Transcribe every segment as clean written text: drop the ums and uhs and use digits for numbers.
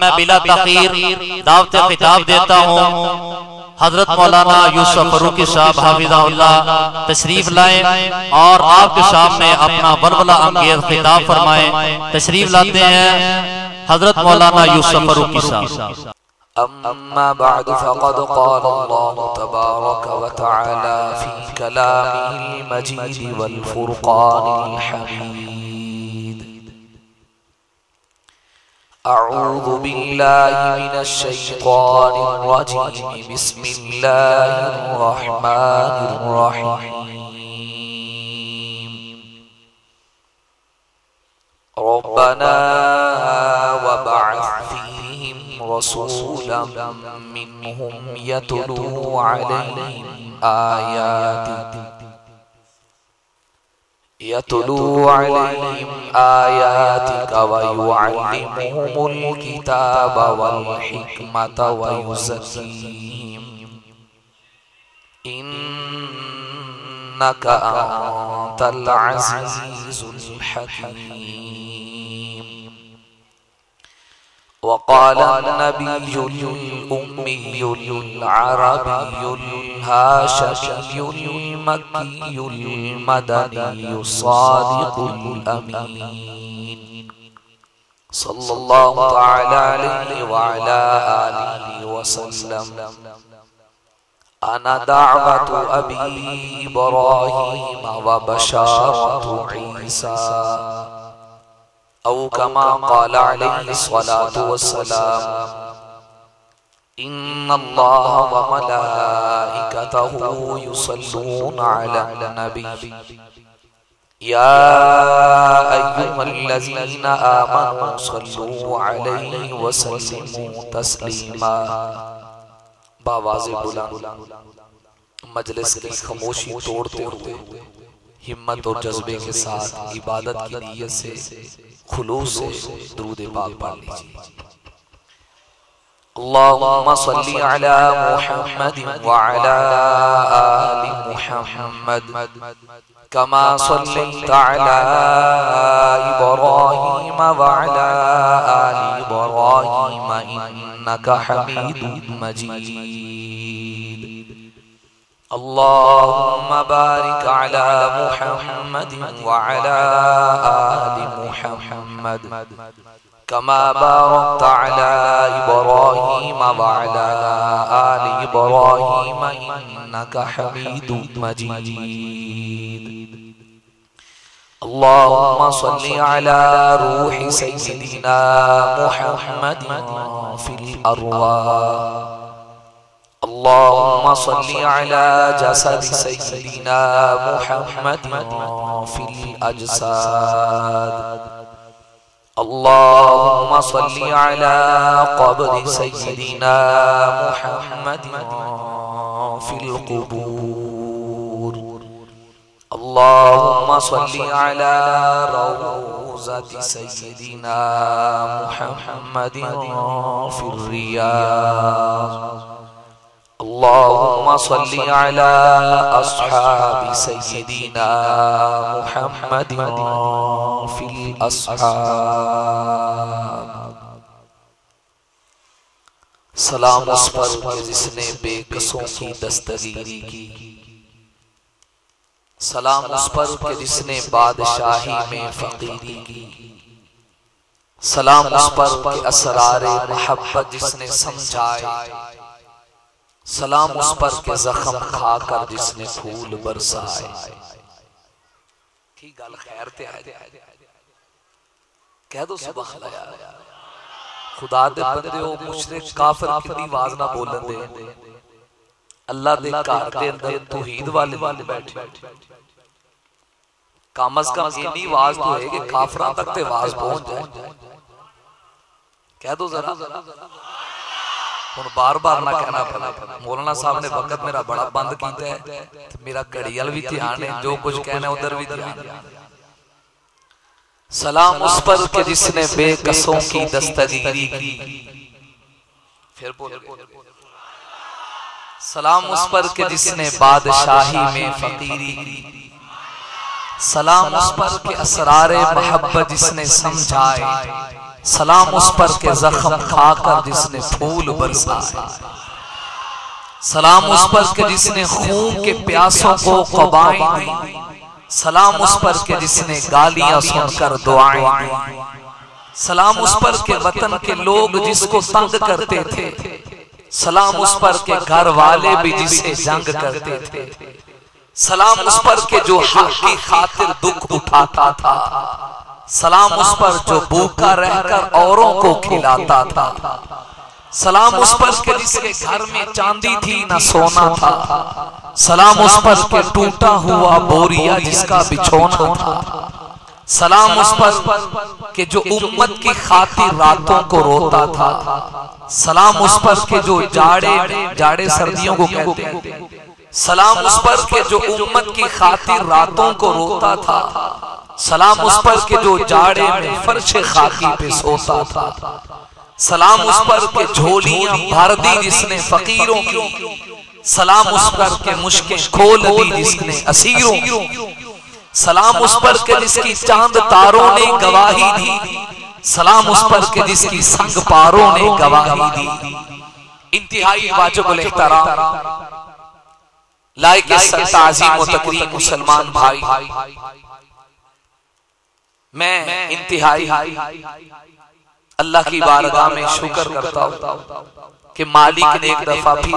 मैं बिला तखीर दावत खिताब देता हूँ हजरत मौलाना यूसुफ फरूकी साहब हाफिज़हुल्लाह तशरीफ लाएं और आपके सामने अपना वलवला अंगेज खिताब फरमाएं। तशरीफ लाते हैं हजरत मौलाना यूसुफ फरूकी साहब। अम्मा बअद फ़क़द क़ाल अल्लाहु तबारक व तआला फ़ी कलामिहिल मजीद वल फ़ुरक़ानिल हमीद। अऊज़ु बिल्लाहि मिनश शैतानिर रजीम। बिस्मिल्लाहिर रहमानिर रहीम। रब्बना वबअथ फीहिम रसूलन मिनहुम यतलू अलैहिम आयातिक व युअल्लिमुहुमुल किताब वल हिकमत व युज़क्कीहिम इन्नका अंतल अज़ीज़ुल हकीम। वक़ाल नबियुल उम्मियुल अरबियुल हाशिमियुल मक्कियुल मदनियुस सादिकुल अमीन सल्लल्लाहु तआला अलैहि व अला आलिहि वसल्लम। अना दाअवतु अबी इब्राहीम व बशारतु ईसा औ कमा क़ाल अलैहि स्वलातु वस्सलाम। इन्नल्लाह व मलाइकतहु युसल्लूना अलन नबी या अय्युहल्लज़ीना आमनू सल्लू अलैहि व सल्लिमू तस्लीमा। बावाज़े बुलंद मजलिस की खामोशी तोड़ते हुए हिम्मत और जज्बे के साथ इबादत की नीयत से खुलूस से दुरूद पाक पढ़ लीजिए। अल्लाहुम्मा सल्ली अला मुहम्मद व अला आलि मुहम्मद कमा सल्लैता अला इब्राहीम व अला आलि इब्राहीम इन्नका हमीदुम मजीद। अल्लाहुम्मा बारिक अला मुहम्मद व अला आलि मुहम्मद कमा बारकता अला इब्राहीम व अला आलि इब्राहीम इन्नका हमीदुम मजीद। अल्लाहुम्मा सल्ली अला रूहि सय्यिदिना मुहम्मद फिल अरवाह। अल्लाहुम्मा सल्ली अला जसद सय्यिदिना मुहम्मद फिल अजसाद। अल्लाहुम्मा सल्ली अला क़ब्रि सय्यिदिना मुहम्मद फिल क़ुबूर। अल्लाहुम्मा सल्ली अला रौज़ति सय्यिदिना मुहम्मद फिर रियाज़। अल्लाहुम्मा सल्ली अला अस्हाबि सय्यिदिना मुहम्मद फिल अस्हाब। सलाम उस पर जिसने बेकसों की दस्तगीरी की, सलाम उस पर जिसने बादशाही में फकीरी की, सलाम उस पर असरारे मोहब्बत जिसने समझाए, सलाम उस पर के जख्म खाकर जिसने फूल बरसाए। की गल खैर ते है कह दो सुभान अल्लाह यार। खुदा दे बंदे ओ मुशरिक काफिर कितनी आवाज ना बोलन दे। अल्लाह दे घर दे अंदर तौहीद वाले बैठे, कम अज कम इतनी आवाज तो है कि काफिरां तक ते आवाज पहुंच जाए। कह दो जरा हुण बार बार ना कहना पड़ा। मौलाना साहब ने वक्त मेरा बड़ा बंद किया है, मेरा घड़ी वाल भी ध्यान है, जो कुछ कहना उधर भी ध्यान। सलाम उस पर के जिसने बेकसों की दस्तगीरी की, फिर बोल सलाम उस पर के जिसने बादशाही में फकीरी की, सलाम उस पर के असरारे मोहब्बत जिसने समझाए, सलाम उस पर के जख्म खाकर जिसने फूल बरसाए, सलाम उस पर के जिसने खून के प्यासों को क़बाएं दी, सलाम उस पर के जिसने गालियां सुनकर दुआएं दी, सलाम उस पर के वतन के लोग जिसको तंग करते थे, सलाम उस पर के घर वाले भी जिसे जंग करते थे, सलाम उस पर के जो हक की खातिर दुख उठाता था, सलाम उस पर जो भूखा रहकर औरों को खिलाता था, सलाम उस पर के जिसके घर में चांदी थी ना सोना था, सलाम उस पर के टूटा हुआ बोरिया जिसका बिछोना था, सलाम उस पर के जो उम्मत की खातिर रातों को रोता था, सलाम उस पर के जो जाड़े सर्दियों को कहते हैं, सलाम उस पर के जो उम्मत की खातिर रातों को रोता था, सलाम उस पर के जो जाड़े में फर्श खाकी पे सोता था, सलाम उस पर के झोलियां भर दी जिसने फकीरों की, सलाम उस पर के मुश्किल खोल दी जिसने असीरों की, सलाम उस पर के जिसकी चांद तारों ने गवाही दी, सलाम उस पर के जिसकी संग पारों ने गवाही दी। इंतहाई वाजिबुल एहतराम लायक ताज़ीम व तकरीम मुसलमान भाई, मैं इंतहाई अल्लाह की बारगाह में शुक्र करता हूँ कि मालिक ने एक दफा फिर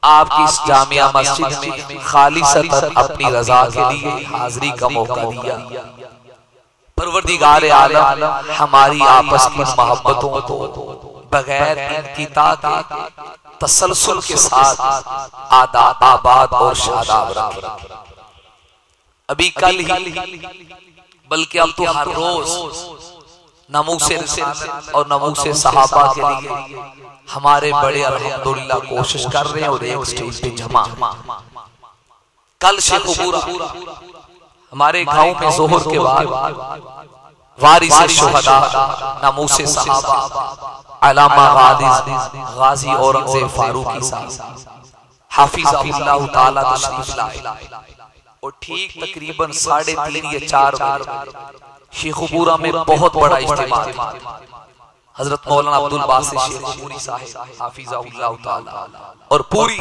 आपकी इस जामिया मस्जिद में खालिसतन अपनी रजा के लिए हाजिरी का मौका दिया। परवरदिगार आलम हमारी आपस की मोहब्बतों को बगैर इंकिता के तसलसल के साथ आबाद और शादाब रखे। अभी कल ही बल्कि अब तो हर रोज नमूसे रिसालत और नमूसे सहाबा के लिए हमारे बड़े अल्हम्दुलिल्लाह कोशिश कर रहे हैं और एक स्टेज पे जमा। कल शेखुपुरा हमारे गांव में जोहर के बाद वारिसे शुहदा नमूसे सहाबा अल्लामा गाजी औरंगजेब फारूकी साहब हाफिज़हुल्लाह ताला तशरीफ लाए और ठीक तकरीबन 3:30 या 4 बजे शेखुपुरा में बहुत बड़ा इज्तिमा था। हजरत मौलाना अब्दुल बासित शेखुपुरी साहब हाफिज़हुल्लाह ताला और पूरी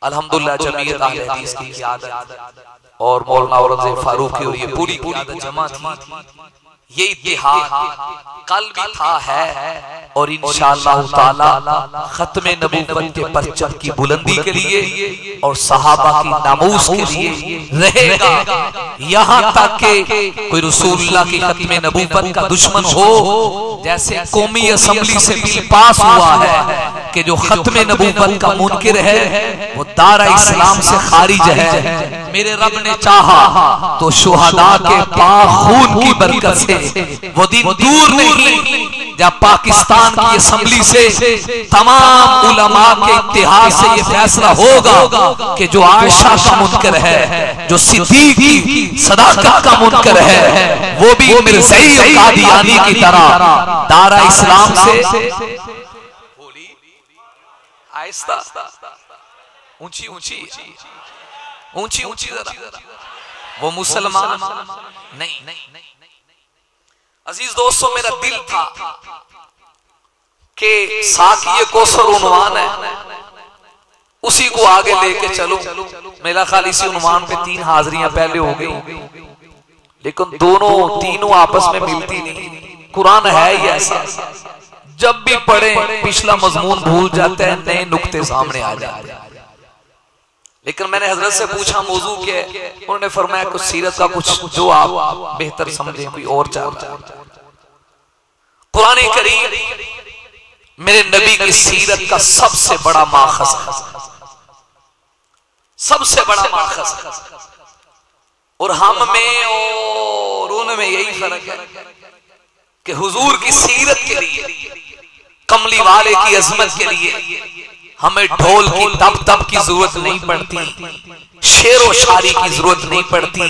अल्हम्दुलिल्लाह जमीयत अहले हदीस की क़ियादत और मौलाना औरंगजेब फारूकी और ये पूरी क़ियादत जमा थी। ये इत्तिहाद कल भी था है और इंशाअल्लाह ताला खत्मे नबूवत के परचम की बुलंदी के लिए और सहाबा की नामूस के लिए रहेगा। यहाँ तक के कोई रसूलुल्लाह की खत्मे नबूवत का दुश्मन हो, जैसे कौमी असेंबली से बिल पास हुआ है कि जो खत्मे नबूवत का मुनकिर है वो दारा इस्लाम से खारिज है। मेरे रब ने चाहा तो शुहदा के पाक खून की बरकत से वो दिन दूर नहीं जब पाकिस्तान की असेंबली से तमाम उलमा के इत्तेहाद से ये फैसला होगा कि जो आयशा का मुनकर है, जो सिद्दीक की सदाकत का मुनकर है, वो भी मिर्ज़ाई और कादियानी की तरह दारा इस्लाम से आहिस्ता ऊंची ऊंची ऊंची ऊंची वो मुसलमान नहीं। अजीज दोस्तों, मेरा दिल था कि साकिये कौसर उन्वान है, उसी को आगे लेके चलो। मेरा ख्याल इसी उन्वान पे 3 हाजिरियां पहले हो गई, लेकिन तीनों आपस में मिलती नहीं। कुरान है ही ऐसा, जब भी पढ़े पिछला मजमून भूल जाते हैं, नए नुक्ते सामने आ जाते हैं। लेकिन मैंने हजरत से पूछा मौजू क्या है, उन्होंने फरमाया कुछ सीरत का कुछ जो आप बेहतर समझें, कोई और चाहता है। कुरान करीम मेरे नबी की सीरत का सबसे बड़ा माखज़ है, सबसे बड़ा माखज़ है। और हम में और उनमें यही फर्क है कि हुजूर की सीरत के लिए, कमली वाले की अजमत के लिए हमें ढोल की तब की जरूरत नहीं पड़ती, शेरो शायरी की जरूरत नहीं पड़ती।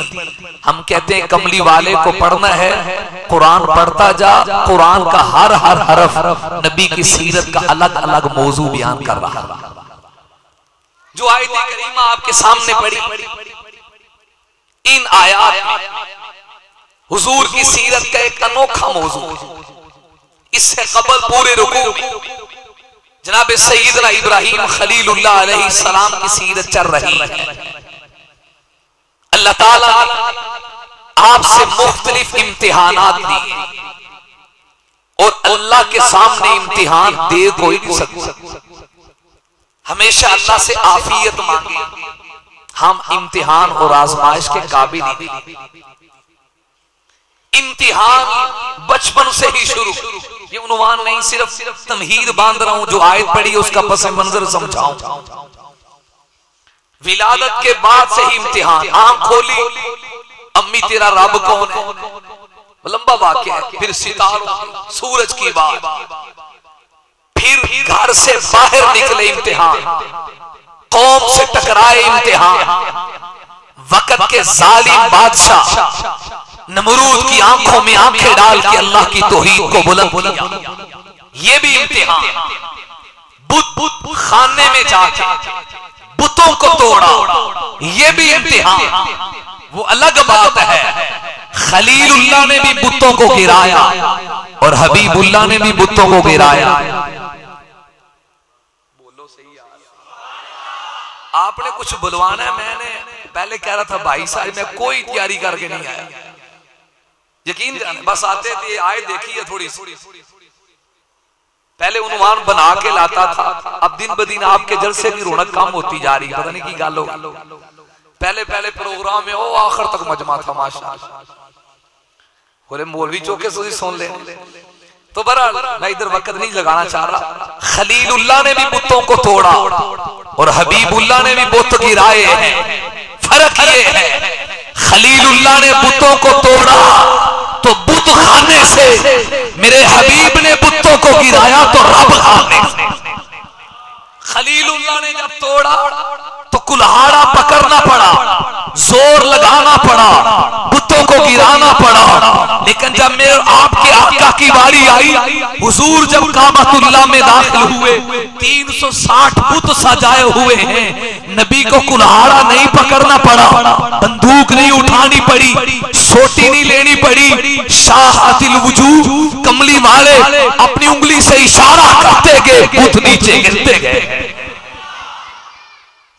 हम कहते हैं कमली वाले को पढ़ना है, कुरान पढ़ता जा, कुरान का हर हरफ नबी की सीरत का अलग अलग मौजू बयान कर रहा है। जो आयत करीमा आपके सामने पड़ी, इन आयात में हुजूर की सीरत का एक अनोखा मौजू। इससे कबल पूरे रुकू में जनाब सैयदना इब्राहीम खलीलुल्लाह अलैहि सलाम की सीरत चल रही है। अल्लाह ताला ने आपसे मुख्तलिफ इम्तिहानात दिए और अल्लाह के सामने इम्तिहान दे कोई नहीं सकता। हमेशा अल्लाह से आफियत मांगे। हम इम्तिहान और आजमाइश के काबिल नहीं। इम्तिहान बचपन से ही शुरू। ये उन्वान नहीं, सिर्फ तमहीद बांध रहा हूं। जो आयत पढ़ी उसका पस मंजर समझाऊं। विलादत के बाद से ही इम्तिहान। आंख खोली, अम्मी तेरा रब कौन है, लंबा वाक्य है। फिर सितारों, सूरज की बात, फिर घर से बाहर निकले इम्तिहान, कौम से टकराए इम्तिहान, वक्त के जालिम बादशाह नमरूद की आंखों में आंखें डाल के अल्लाह की तौहीद को बुलंद किया। ये भी इम्तिहान। बुत खाने में जाके बुतों को तोड़ा, ये भी इम्तिहान। वो अलग बात है। खलीलुल्लाह ने भी बुतों को गिराया और हबीबुल्लाह ने भी बुतों को गिराया। बोलो सही यार। आपने कुछ बुलवाना है। मैंने पहले कह रहा था भाई साहब मैं कोई तैयारी करके नहीं आया, यकीन जाने बस आते थे। आए देखी है थोड़ी पहले उन्वान बना के लाता था। अब दिन ब दिन आपके जलसे की रौनक कम होती जा रही है। पता नहीं की गाल हो। पहले प्रोग्राम में ओ आखिर तक मजमा था माशाअल्लाह। बोले मौलवी चौके से सुन ले। तो बहरहाल मैं इधर वक्त नहीं लगाना चाह रहा। खलीलुल्लाह ने भी बुतों को तोड़ा और हबीबुल्लाह ने भी बुत गिराए हैं। फर्क ये है, खलीलुल्लाह ने बुतों को तोड़ा तो बुत खाने से, मेरे हबीब ने बुतों को गिराया तो रब खाने से। खलीलुल्लाह ने जब तोड़ा तो कुल्हाड़ा पकड़ना पड़ा, जोर लगाना पड़ा, बुतों को गिराना पड़ा। लेकिन जब मेरे आपके आका की बारी आई, हुजूर जब काबतुल्लाह में दाखिल हुए, 360 बुत सजाए हुए हैं। नबी को कुल्हाड़ा नहीं पकड़ना पड़ा, बंदूक नहीं उठानी पड़ी, सोटी नहीं लेनी पड़ी। शाहातिल वजूह कमली वाले अपनी उंगली से इशारा करते गए, बुत नीचे गिरते गए।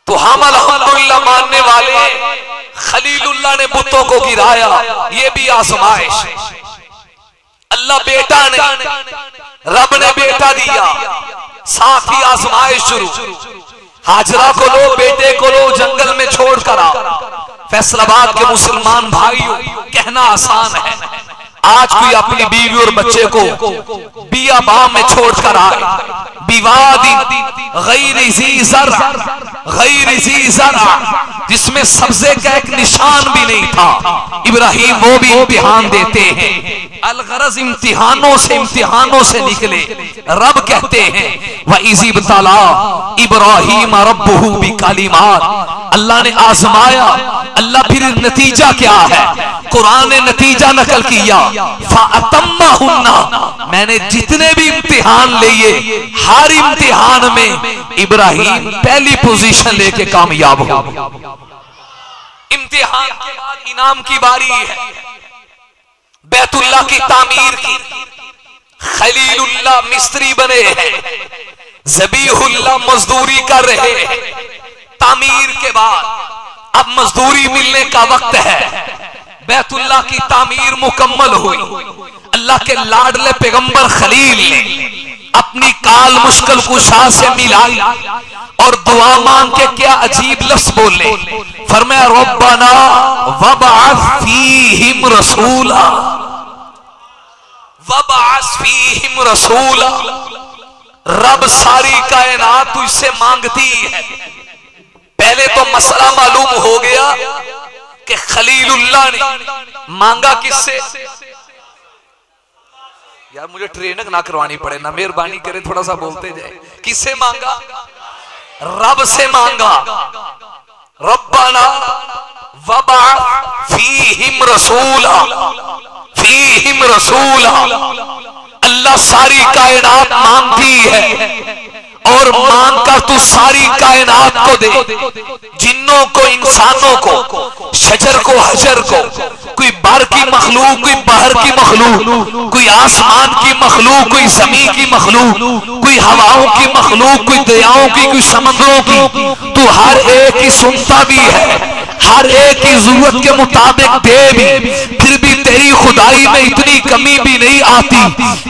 तो हम अल्हम्दुलिल्लाह मानने वाले, खलीलुल्लाह ने बुतों को गिराया। ये भी आजमाइश। अल्लाह बेटा ने, रब ने बेटा दिया, साथ ही आजमाइश शुरू। हाजरा को लो, बेटे को लो, जंगल में छोड़ कर आओ। फैसलाबाद के मुसलमान भाइयों, कहना आसान है। आज कोई अपनी बीवी और बच्चे को बियाबान में छोड़कर आए, जिसमें सब्जे का एक निशान भी नहीं था, इब्राहिम वो भी इम्तिहान देते हैं। अलगरज इम्तिहानों से निकले। रब कहते हैं व इज़िब्तला इब्राहिम रब्बुहु बिकलिमात, अल्लाह ने आजमाया। अल्लाह फिर नतीजा क्या है? कुरान ने नतीजा नकल किया, फ़अतम्महुन्ना, मैंने जितने भी इम्तिहान लिए, हर इम्तिहान में इब्राहिम पहली पोजीशन लेके कामयाब हो। इम्तिहान के बाद इनाम की बारी है, बैतुल्लाह की तामीर की। खलीलुल्लाह मिस्त्री बने हैं, ज़बीहुल्लाह मजदूरी कर रहे हैं। तामीर के बाद अब मजदूरी मिलने का वक्त है। बैतुल्लाह की तामीर मुकम्मल हुई। अल्लाह के लाडले पैगंबर खलील ने अपनी काल मुश्किल कुशा से मिलाई और दुआ मांग के क्या अजीब लफ्ज बोले। फरमाया रब्बना वबअस फीहिम रसूला, वबअस फीहिम रसूला। रब सारी कायनात तुझसे मांगती है। पहले तो मसला मालूम हो गया कि खलीलुल्लाह ने मांगा किससे। यार मुझे ट्रेनिंग ना करवानी पड़े ना, मेहरबानी करे थोड़ा सा बोलते जाए। किससे मांगा? रब से मांगा। रब्बना वबअस फीहिम रसूला, फीहिम रसूला। अल्लाह सारी कायनात मांगती है और मांगकर तू सारी कायनात को दे, जिन्नों को, इंसानों को, शजर को, हजर को, कोई बर की मखलूक, कोई बहर की मखलूक, कोई आसमान की मखलूक, कोई जमीन की मखलूक, कोई हवाओं की मखलूक, कोई दरियाओं की, कोई समंदरों की, तू हर एक की सुनता भी है, हर एक की जरूरत के मुताबिक दे भी। फिर भी तेरी खुदाई में इतनी कमी भी नहीं आती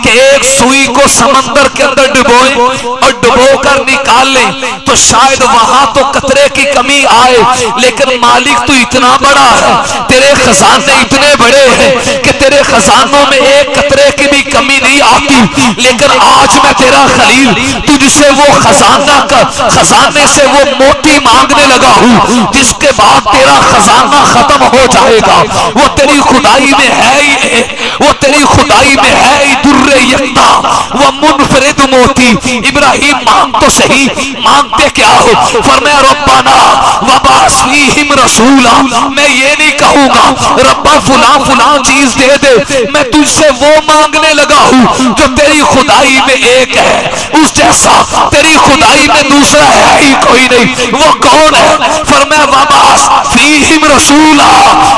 कि एक सुई को समंदर के अंदर डुबोए और डुबो कर निकाल ले तो शायद वहां तो कतरे की कमी आए, लेकिन मालिक तू इतना बड़ा है, तेरे खजाने इतने बड़े हैं कि तेरे खजानों में एक कतरे की भी कमी नहीं आती। लेकिन आज मैं तेरा खलील तुझसे वो खजाने से वो मोती मांगने लगा हूं जिसके बाद तेरा खजाना खत्म हो जाएगा। वो तेरी खुदाई में है ही, वो तेरी खुदाई में है ही दुर्रे यक्ता वो मुनफरिद मोती। इब्राहिम मांग तो सही, मांगते क्या हो? फरमाया रब्बाना वबास फीहिम रसूला। मैं ये नहीं कहूंगा रब्बा फुला फुला चीज दे दे, मैं तुझसे वो मांगने लगा हूं जो तेरी खुदाई में एक है, उस जैसा तेरी खुदाई में दूसरा है ही कोई नहीं। वो कौन है? फरमाया वबास फीहिम रसूला,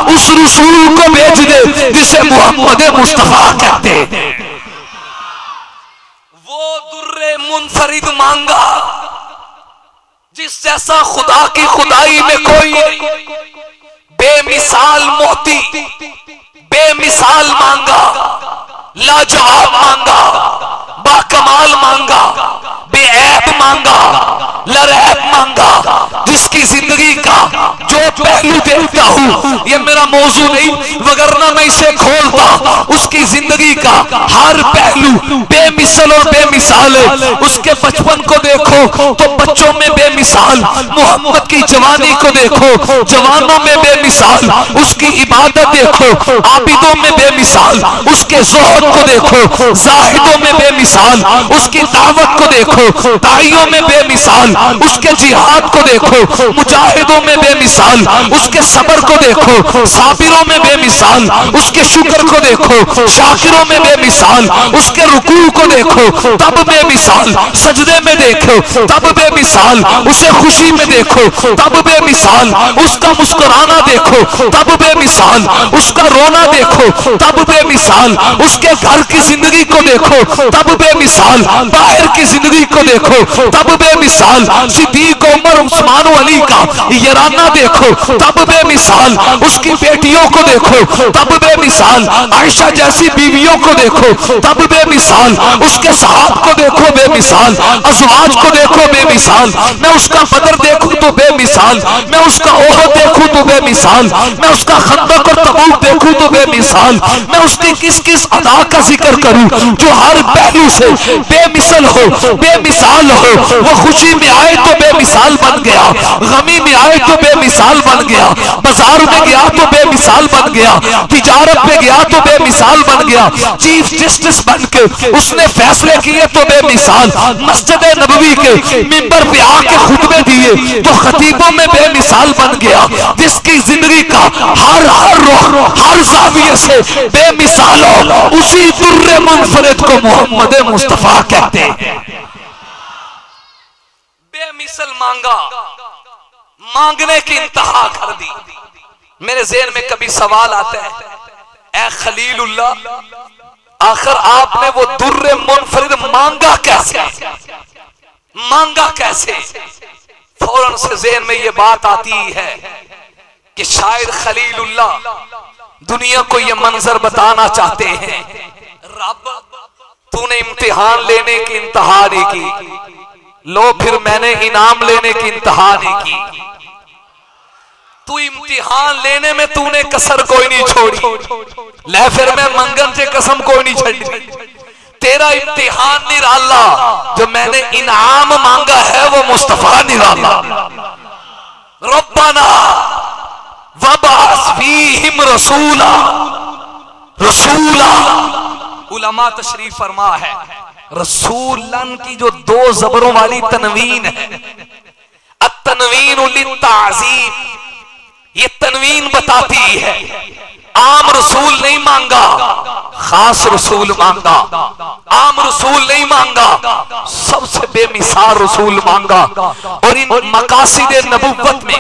उस रसूल को भेज दे जिसे मोहम्मद मुस्तफा कहते हैं। वो दुर्रे मुनफरिद मांगा जिस जैसा खुदा की खुदाई में कोई नहीं। बेमिसाल मोती, बेमिसाल मांगा, लाजवाब मांगा, बाकमाल मांगा, बेऐब मांगा, लरैब मांगा, जिसकी जिंदगी का जो पहलू देखता हूं, ये मेरा मौजू नहीं वगरना मैं इसे खोलता, उसकी जिंदगी का हर पहलू बेमिसल और बेमिसाल है। उसके बचपन को देखो तो बच्चों में बेमिसाल, मोहम्मद की जवानी को देखो जवानों में बेमिसाल, उसकी इबादत देखो आबिदों में बेमिसाल, उसके ज़ुहद को देखो जाहिदों में बेमिसाल, उसकी दावत को देखो दाइयों में बेमिसाल, उसके जिहाद को देखो मुजाहिदों में बेमिसाल, उसके सब्र को देखो साबिरों में बेमिसाल, उसके शुक्र को देखो शाकिरों में बेमिसाल, उसके रुकू को देखो तब बेमिसाल, सजदे में देखो तब बेमिसाल, उसे खुशी में देखो तब बेमिसाल, उसका मुस्कुराना देखो तब बेमिसाल, उसका रोना देखो तब बेमिसाल, उसके घर की जिंदगी को देखो तब बेमिसाल, बाहर की जिंदगी को देखो तब बेमिसाल, सिद्दीक उमर उस्मान अली का यराना देखो तब बेमिसाल, उसकी बेटियों को देखो तब बेमिसाल, आयशा जैसी बीवियों को देखो तब बेमिसाल, उसके साहब को देखो बेमिसाल, अज़वाज को देखो बेमिसाल, मैं उसका बदर देखूं तो बेमिसाल, मैं उसका ओहद देखूं तो बेमिसाल, मैं उसका खंदक और तबूक देखूं तो बेमिसाल, मैं उसकी किस किस अदा का जिक्र करूं जो हर पहलू से बेमिसल हो, बेमिसाल हो। वो खुशी में आए तो बेमिसाल बन गया, गमी में आए तो बेमिसाल बन गया, बाजार में गया तो बेमिसाल बन गया, तिजारत में गया तो बेमिसाल बन गया, चीफ जस्टिस बन के उसने फैसले किए तो बेमिसाल, मस्जिद नबवी के मिंबर पे आके खुतबे दिए तो खतीबों में बेमिसाल बन गया, जिसकी जिंदगी का हर रुख हर ज़ाविये से बेमिसाल हो, उसी दुर्रे मुनफरिद को मोहम्मद मुस्तफा कहते हैं। बेमिसल मांगा, मांगने की इंतहा कर दी। मेरे ज़हन में कभी सवाल आता है, ऐ खलीलुल्लाह, आखिर आपने वो दुर्रे मुनफरिद मांगा कैसे? मांगा कैसे? फौरन से ज़हन में ये बात आती है कि शायद खलीलुल्लाह दुनिया को ये मंजर बताना चाहते हैं, रब तूने इम्तिहान लेने की इंतहा नहीं की, लो फिर मैंने इनाम लेने की इंतहा नहीं की। तू इम्तिहान लेने में तूने कसर कोई नहीं छोड़ी, ले फिर मैं मंगन से कसम कोई नहीं छड़ी। तेरा इम्तिहान निराला, जो मैंने इनाम मांगा है वो मुस्तफा निराला। रब्बाना वबास फीहिम रसूला, रसूला उलमा तशरीफ फरमा है, रसूलन की जो दो जबरों वाली तनवीन है, अत-तनवीन लित-ताज़ीम, ये तनवीन बताती है आम रसूल नहीं मांगा, खास रसूल मांगा। आम रसूल नहीं मांगा, सबसे बेमिसाल रसूल मांगा। और इन मकासिद नबुव्वत में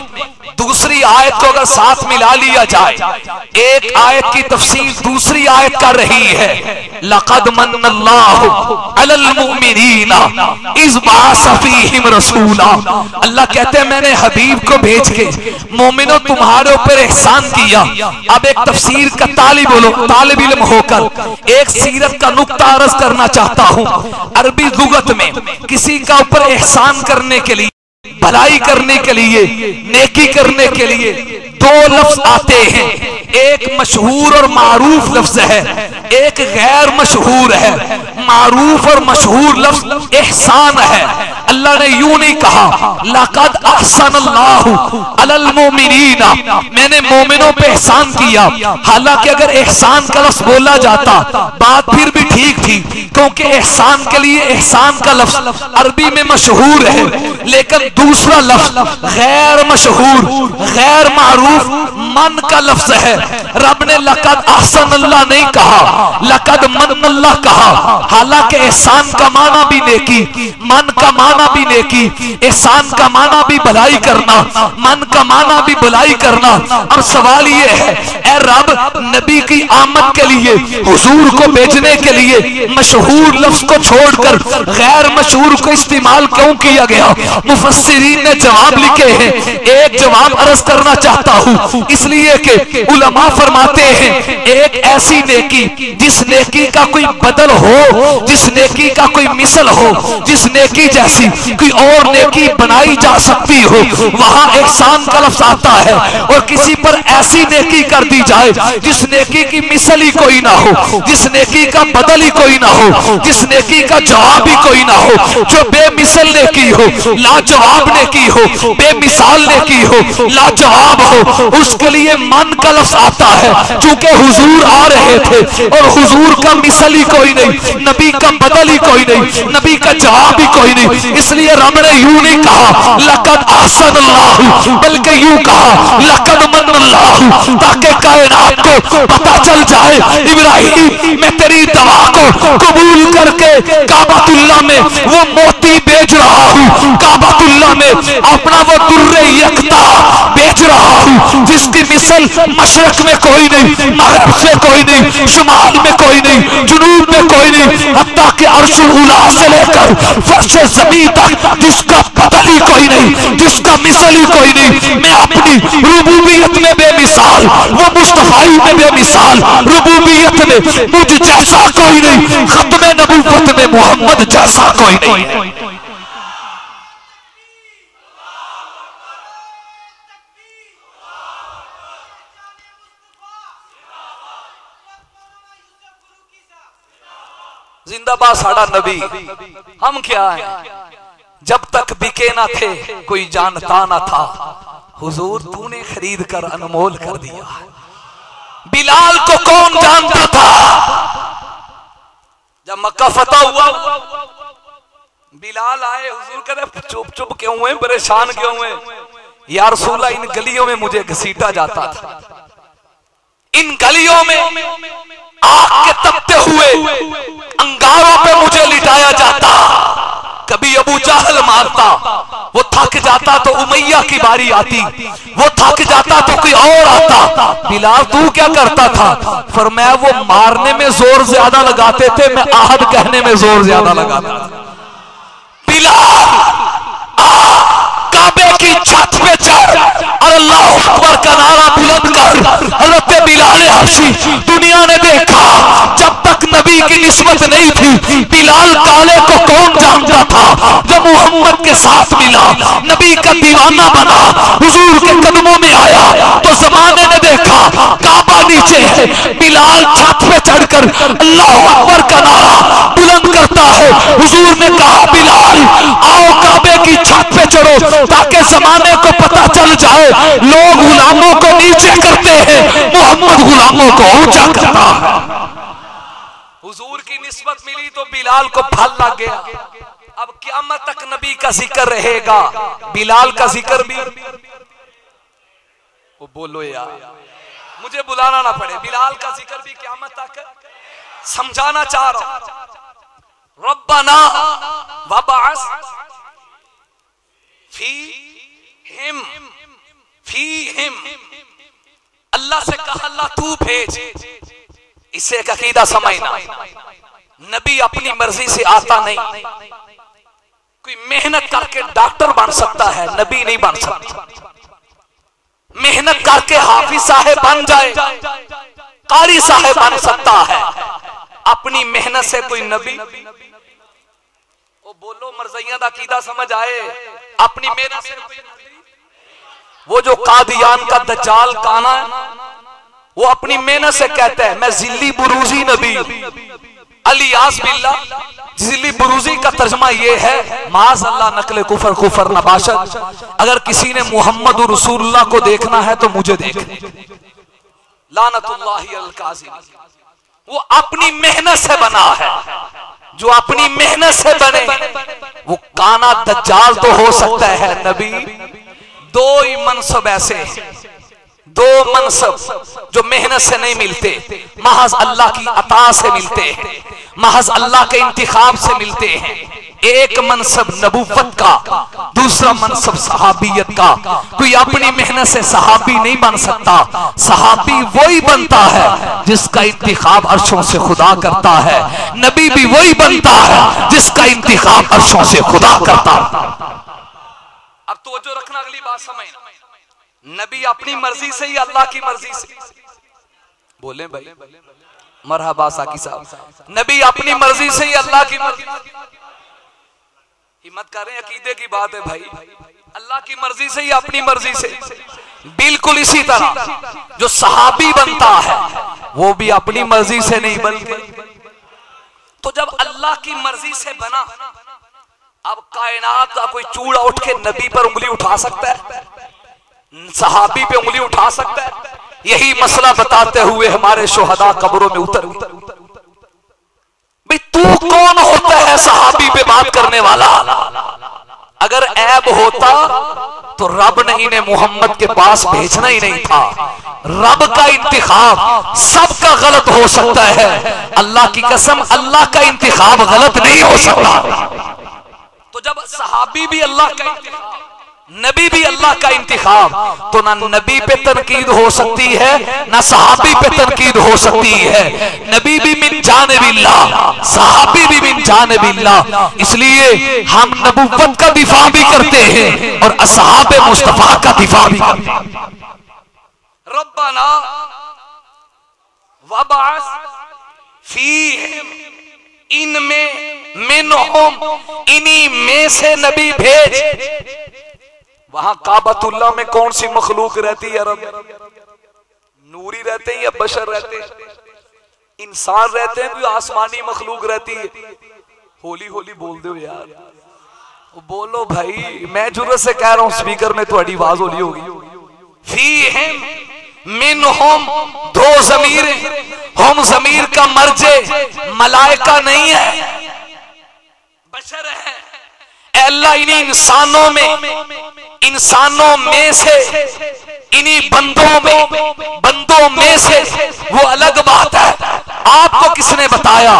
दूसरी आयत को अगर साथ मिला लिया जाए, एक आयत की तफसीर दूसरी आयत कर रही है, लक़द मन्नल्लाहु अलल मुमिनीना इज़ बअसा फ़ीहिम रसूला। अल्लाह कहते हैं मैंने हबीब को भेज के मोमिनो तुम्हारे ऊपर एहसान किया। अब एक तफसीर का तालिब इल्म होकर एक सीरत का नुक्ता अर्ज करना चाहता हूँ। अरबी लुगत में किसी का ऊपर एहसान करने के लिए, भलाई करने के लिए, नेकी करने के लिए दो लफ्ज आते हैं। एक मशहूर और मारूफ लफ्ज है, एक गैर मशहूर है। मारूफ और मशहूर लफ्ज एहसान है। अल्लाह ने यूं नहीं कहा लक़द अहसनल्लाहु अलल मुमिनीना, मैंने मोमिनों पे एहसान किया। हालांकि अगर एहसान का लफ्ज बोला जाता बात फिर भी ठीक थी, क्योंकि एहसान के लिए एहसान का लफ्ज अरबी में मशहूर है। लेकिन दूसरा लफ्ज गैर मशहूर, गैर मारूफ मन का लफ्ज है। रब ने लक़द अहसनल्लाह नहीं कहा, लक़द मन्नल्लाह कहा। हालांकि एहसान का माना भी नेकी, मन का माना भी नेकी, एहसान का माना भी भलाई करना, मन का माना भी भलाई करना। अब सवाल ये है, ए रब, नबी की आमद के लिए, हुजूर को भेजने के लिए मशहूर लफ्ज को छोड़कर गैर मशहूर को इस्तेमाल क्यों किया गया? मुफस्सिरीन ने जवाब लिखे हैं। एक जवाब अर्ज करना चाहता हूँ, इसलिए कि उलमा फरमाते हैं एक ऐसी नेकी जिस नेकी का कोई बदल हो, जिस नेकी का कोई मिसल हो, जिस नेकी जैसी कोई और नेकी बनाई जा सकती हो, वहां एहसान का लफ्ज आता है। और किसी पर ऐसी नेकी कर दी जाए जिस नेकी की मिसल ही कोई ना हो, जिस नेकी का बदल ही कोई ना हो, जिस नेकी का जवाब ही कोई ना हो, जो बेमिसल नेकी हो, लाजवाब नेकी हो, बेमिसाल नेकी हो, लाजवाब हो, उसके लिए मन का लफ्ज आता है। चूंकि हुजूर आ रहे थे और हुजूर का मिसल ही कोई नहीं, नबी का बदल ही कोई नहीं, नबी का जवाब ही कोई नहीं, इसलिए रब ने यूं नहीं कहा लक़द अहसनल्लाहु, बल्कि यूं कहा लक़द मन्नल्लाहु, ताकि कायनात को पता चल जाए इब्राहिम मैं तेरी दवा को कबूल करके काबतुल्लाह में वो मोती बेच रहा हूँ, काबतुल्लाह में अपना वो दुर्रे यकता बेच रहा हूँ, जिसकी मिसल मशरक में कोई नहीं, मगरब से कोई नहीं, शुमाल में कोई नहीं, जुनूब में कोई नहीं, हत्ता कि अर्शुल उला से लेकर फर्श ज़मीन तक जिसका बदल ही कोई नहीं, जिसका मिसल ही कोई नहीं। मैं अपनी रुबूबियत में बेमिसाल, वो मुस्तफाई में बेमिसाल, रुबूबियत में मुझ जैसा कोई नहीं, खत्मे नबूवत में मोहम्मद जैसा कोई नहीं। जिंदाबाद साडा नबी। हम क्या है, जब तक बिके ना थे कोई जानता ना था, हुजूर तूने खरीद कर अनमोल कर दिया। बिलाल को कौन जानता था? जब मक्का फतह हुआ बिलाल आए, हुजूर कहते चुप चुप क्यों हुए, परेशान क्यों हुए? या रसूलल्लाह इन गलियों में मुझे घसीटा जाता था, इन गलियों में आग के तपते हुए अंगारों पे मुझे लिटाया जाता। कभी अबू जहल मारता, वो थक जाता तो उमैया की बारी आती, वो थक जाता तो कोई और आता। बिलाल तू क्या करता था? फरमाया वो मारने में जोर ज्यादा लगाते थे, मैं आहद कहने में जोर ज्यादा लगाता था। बिलाल काबे की छत पे चढ़ और अल्लाहु अकबर का नारा बुलंद कर। हज़रत बिलाल हबशी, दुनिया ने देखा जब तक नबी की निस्बत नहीं थी बिलाल काले को कौन जानता था। जब मोहम्मद के साथ मिला, नबी का दीवाना बना, हुजूर के कदमों में आया, तो जमाने ने देखा काबा नीचे है, बिलाल छत पे चढ़कर अल्लाहु अकबर का नारा बुलंद करता है। हुजूर ने कहा बिलाल आओ काबे की छत पे चढ़ो, ताकि जमाने को पता चल जाए लोग गुलामों को नीचे करते हैं, मोहम्मद गुलामों को ऊंचा करता है। हुजूर की निस्बत मिली तो बिलाल को फल लग गया। अब क़यामत तक नबी का जिक्र रहेगा, बिलाल का जिक्र भी। वो बोलो यार, मुझे बुलाना ना पड़े, बिलाल का जिक्र भी क़यामत तक समझाना चाह रहा हूं। रब्बना वबअस फीहिम भेज। इसे एक अकीदा समझना, नबी अपनी मर्जी से आता नहीं। कोई मेहनत करके डॉक्टर बन सकता है, नबी नहीं बन सकता। मेहनत करके हाफिज साहब बन जाए, कारी साहब बन सकता है। अपनी मेहनत से कोई नबी, वो बोलो मरज़िया दा कीदा समझ आए। अपनी मेहनत से वो जो कादियान का दज्जाल काना है, वो अपनी मेहनत से कहता है मैं जिल्ली बुरूजी नबी, अलियास बिल्ला। जिल्ली बुरूजी का तर्जमा ये है माज़ अल्लाह नकले कुफर कुफर नबाशत। अगर किसी ने मोहम्मद रसूलुल्लाह को देखना है तो मुझे देख, लानतुल्लाहि अल काज़िब। वो अपनी मेहनत से बना है। जो अपनी मेहनत से बने वो काना दज्जाल तो हो सकता है, नबी। दो ही मनसब ऐसे, दो मनसब जो मेहनत से नहीं मिलते, महज अल्लाह की अता से मिलते हैं, महज अल्लाह के इंतिखाब से मिलते हैं। एक मनसब नबूवत का, दूसरा मनसब सहाबियत का। कोई अपनी मेहनत से सहाबी नहीं बन सकता। सहाबी वही बनता है जिसका इंतिखाब अर्शों से खुदा करता है। नबी भी वही बनता है जिसका इंतिखाब अर्शों से खुदा करता है। अब तवज्जो रखना, अगली बात समझना। नबी अपनी मर्जी से ही, अल्लाह की मर्जी से। बोले भाई मरहबा साकी साहब। नबी अपनी मर्जी से ही, अल्लाह की मर्जी। हिम्मत करें, अकीदे की बात है भाई। अल्लाह की मर्जी से ही, अपनी मर्जी से। बिल्कुल इसी तरह जो सहाबी बनता है वो भी अपनी मर्जी से नहीं बल्कि। तो जब अल्लाह की मर्जी से बना, अब कायनात का कोई चूड़ा उठ के नबी पर उंगली उठा सकता है? सहाबी पे उंगली उठा सकता है? यही मसला बताते हुए हमारे शोहदा कब्रों में उतर भाई तू कौन होता है सहाबी पे बात करने वाला? अगर ऐब होता तो रब ने इन्हें मोहम्मद के पास भेजना ही नहीं था। रब का इंतिखाब सबका गलत हो सकता है, अल्लाह की कसम अल्लाह का इंतिखाब गलत नहीं हो सकता। तो जब सहाबी भी अल्लाह का इंतिखाब, नबी भी अल्लाह का इंतिखाब, तो ना नबी पे तनकीद हो सकती है ना सहाबी पे तनकीद हो सकती है। नबी भी मिन जानिबिल्लाह, सहाबी भी मिन जानिबिल्लाह। इसलिए हम नबुव्वत का दिफा भी करते हैं और असहाबे मुस्तफा का दिफा भी करते हैं। रब्बना वबास फीहिम, इनमें मिनहुम, इन्हीं में से नबी भेज। वहां काबतुल्लाह में कौन सी मखलूक रहती है? रब नूरी रहते हैं या बशर रहते हैं? इंसान रहते हैं, कोई आसमानी मखलूक रहती है? होली होली बोल दो यार, बोलो भाई। मैं जुर्रत से कह रहा हूं, स्पीकर में तो आवाज होली होगी। फीहिम मिनहुम, दो ज़मीर, हम ज़मीर का मर्जे मलाइका नहीं है, बशर है। अल्लाह इन्हीं इंसानों में से, इन्हीं बंदों में से, वो अलग बात है। आपको किसने बताया?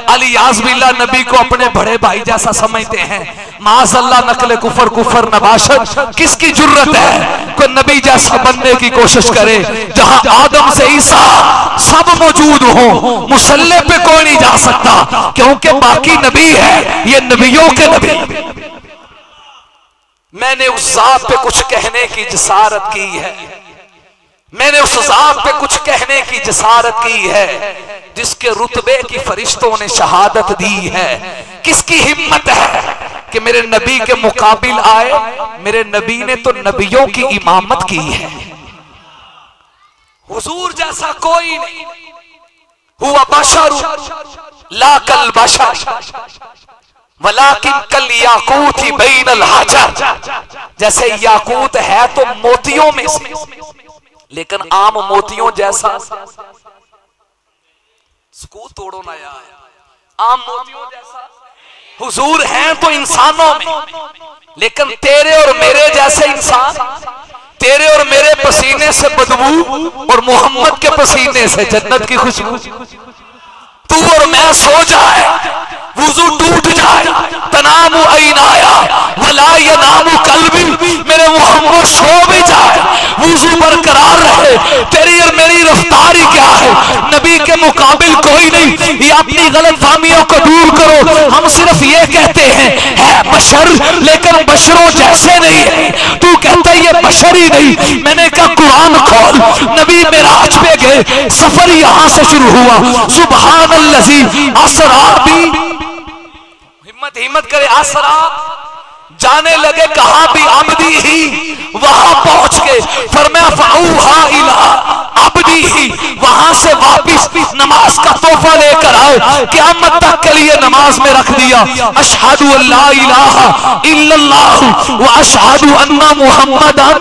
अलियास बिल्ला नबी को अपने बड़े भाई जैसा समझते हैं। माज़अल्लाह नकले कुफर कुफर नबाशत। किसकी जुर्रत है कोई नबी जैसा बनने की कोशिश करे? जहां आदम से ईसा सब मौजूद हो, मुसल्ले पे कोई नहीं जा सकता क्योंकि बाकी नबी है, ये नबियों के नबी। मैंने उस जात पे कुछ कहने की जसारत की है, मैंने उस जात पे कुछ कहने की जसारत की है जिसके रुतबे की फरिश्तों ने शहादत दी है। किसकी हिम्मत है कि मेरे नबी के मुकाबिल आए? मेरे नबी ने तो नबियों की इमामत की है। हुजूर जैसा कोई नहीं। हुआ बशर ला कल बशर वलाकिन कल याकूत ही बैनल हजर। जैसे याकूत है तो मोतियों में से, लेकिन आम मोतियों जैसा सुकूत तोड़ो ना यार। आम मोतियों जैसा हुजूर हैं तो इंसानों में, लेकिन तेरे और मेरे जैसे इंसान, तेरे और मेरे पसीने से बदबू और मोहम्मद के पसीने से जन्नत की खुशबू। तू और मैं सो जाए, वुजू टूट जाए, तनामु ऐन आया, वला यनामु कल्बी, मेरे मोहम्मद सो भी जाए वुजू बरकरार रहे, तेरी और मेरी रफ्तार ही क्या है, नबी के मुकाबिल कोई नहीं। ये अपनी गलत फहमियों को दूर करो। हम सिर्फ ये कहते हैं है बशर, लेकिन बशरों जैसे नहीं है। तू कहता है ये बशर ही नहीं, मैंने कहा कुरान खोल, नबी मेराज पे गए, सफर यहां से शुरू हुआ। सुबहानल्लज़ी असरा भी, हिम्मत करे, असरा जाने लगे कहां भी अब्दी ही, वहां पहुंच गए। फरमाया फऊहा इला अब्दी ही, वहां से वापिस नमाज का तोहफा लेकर आए, क़यामत तक के लिए नमाज में रख दिया। अशहदु अल्ला इलाहा इल्लल्लाह व अशहदु अन्ना मुहम्मदन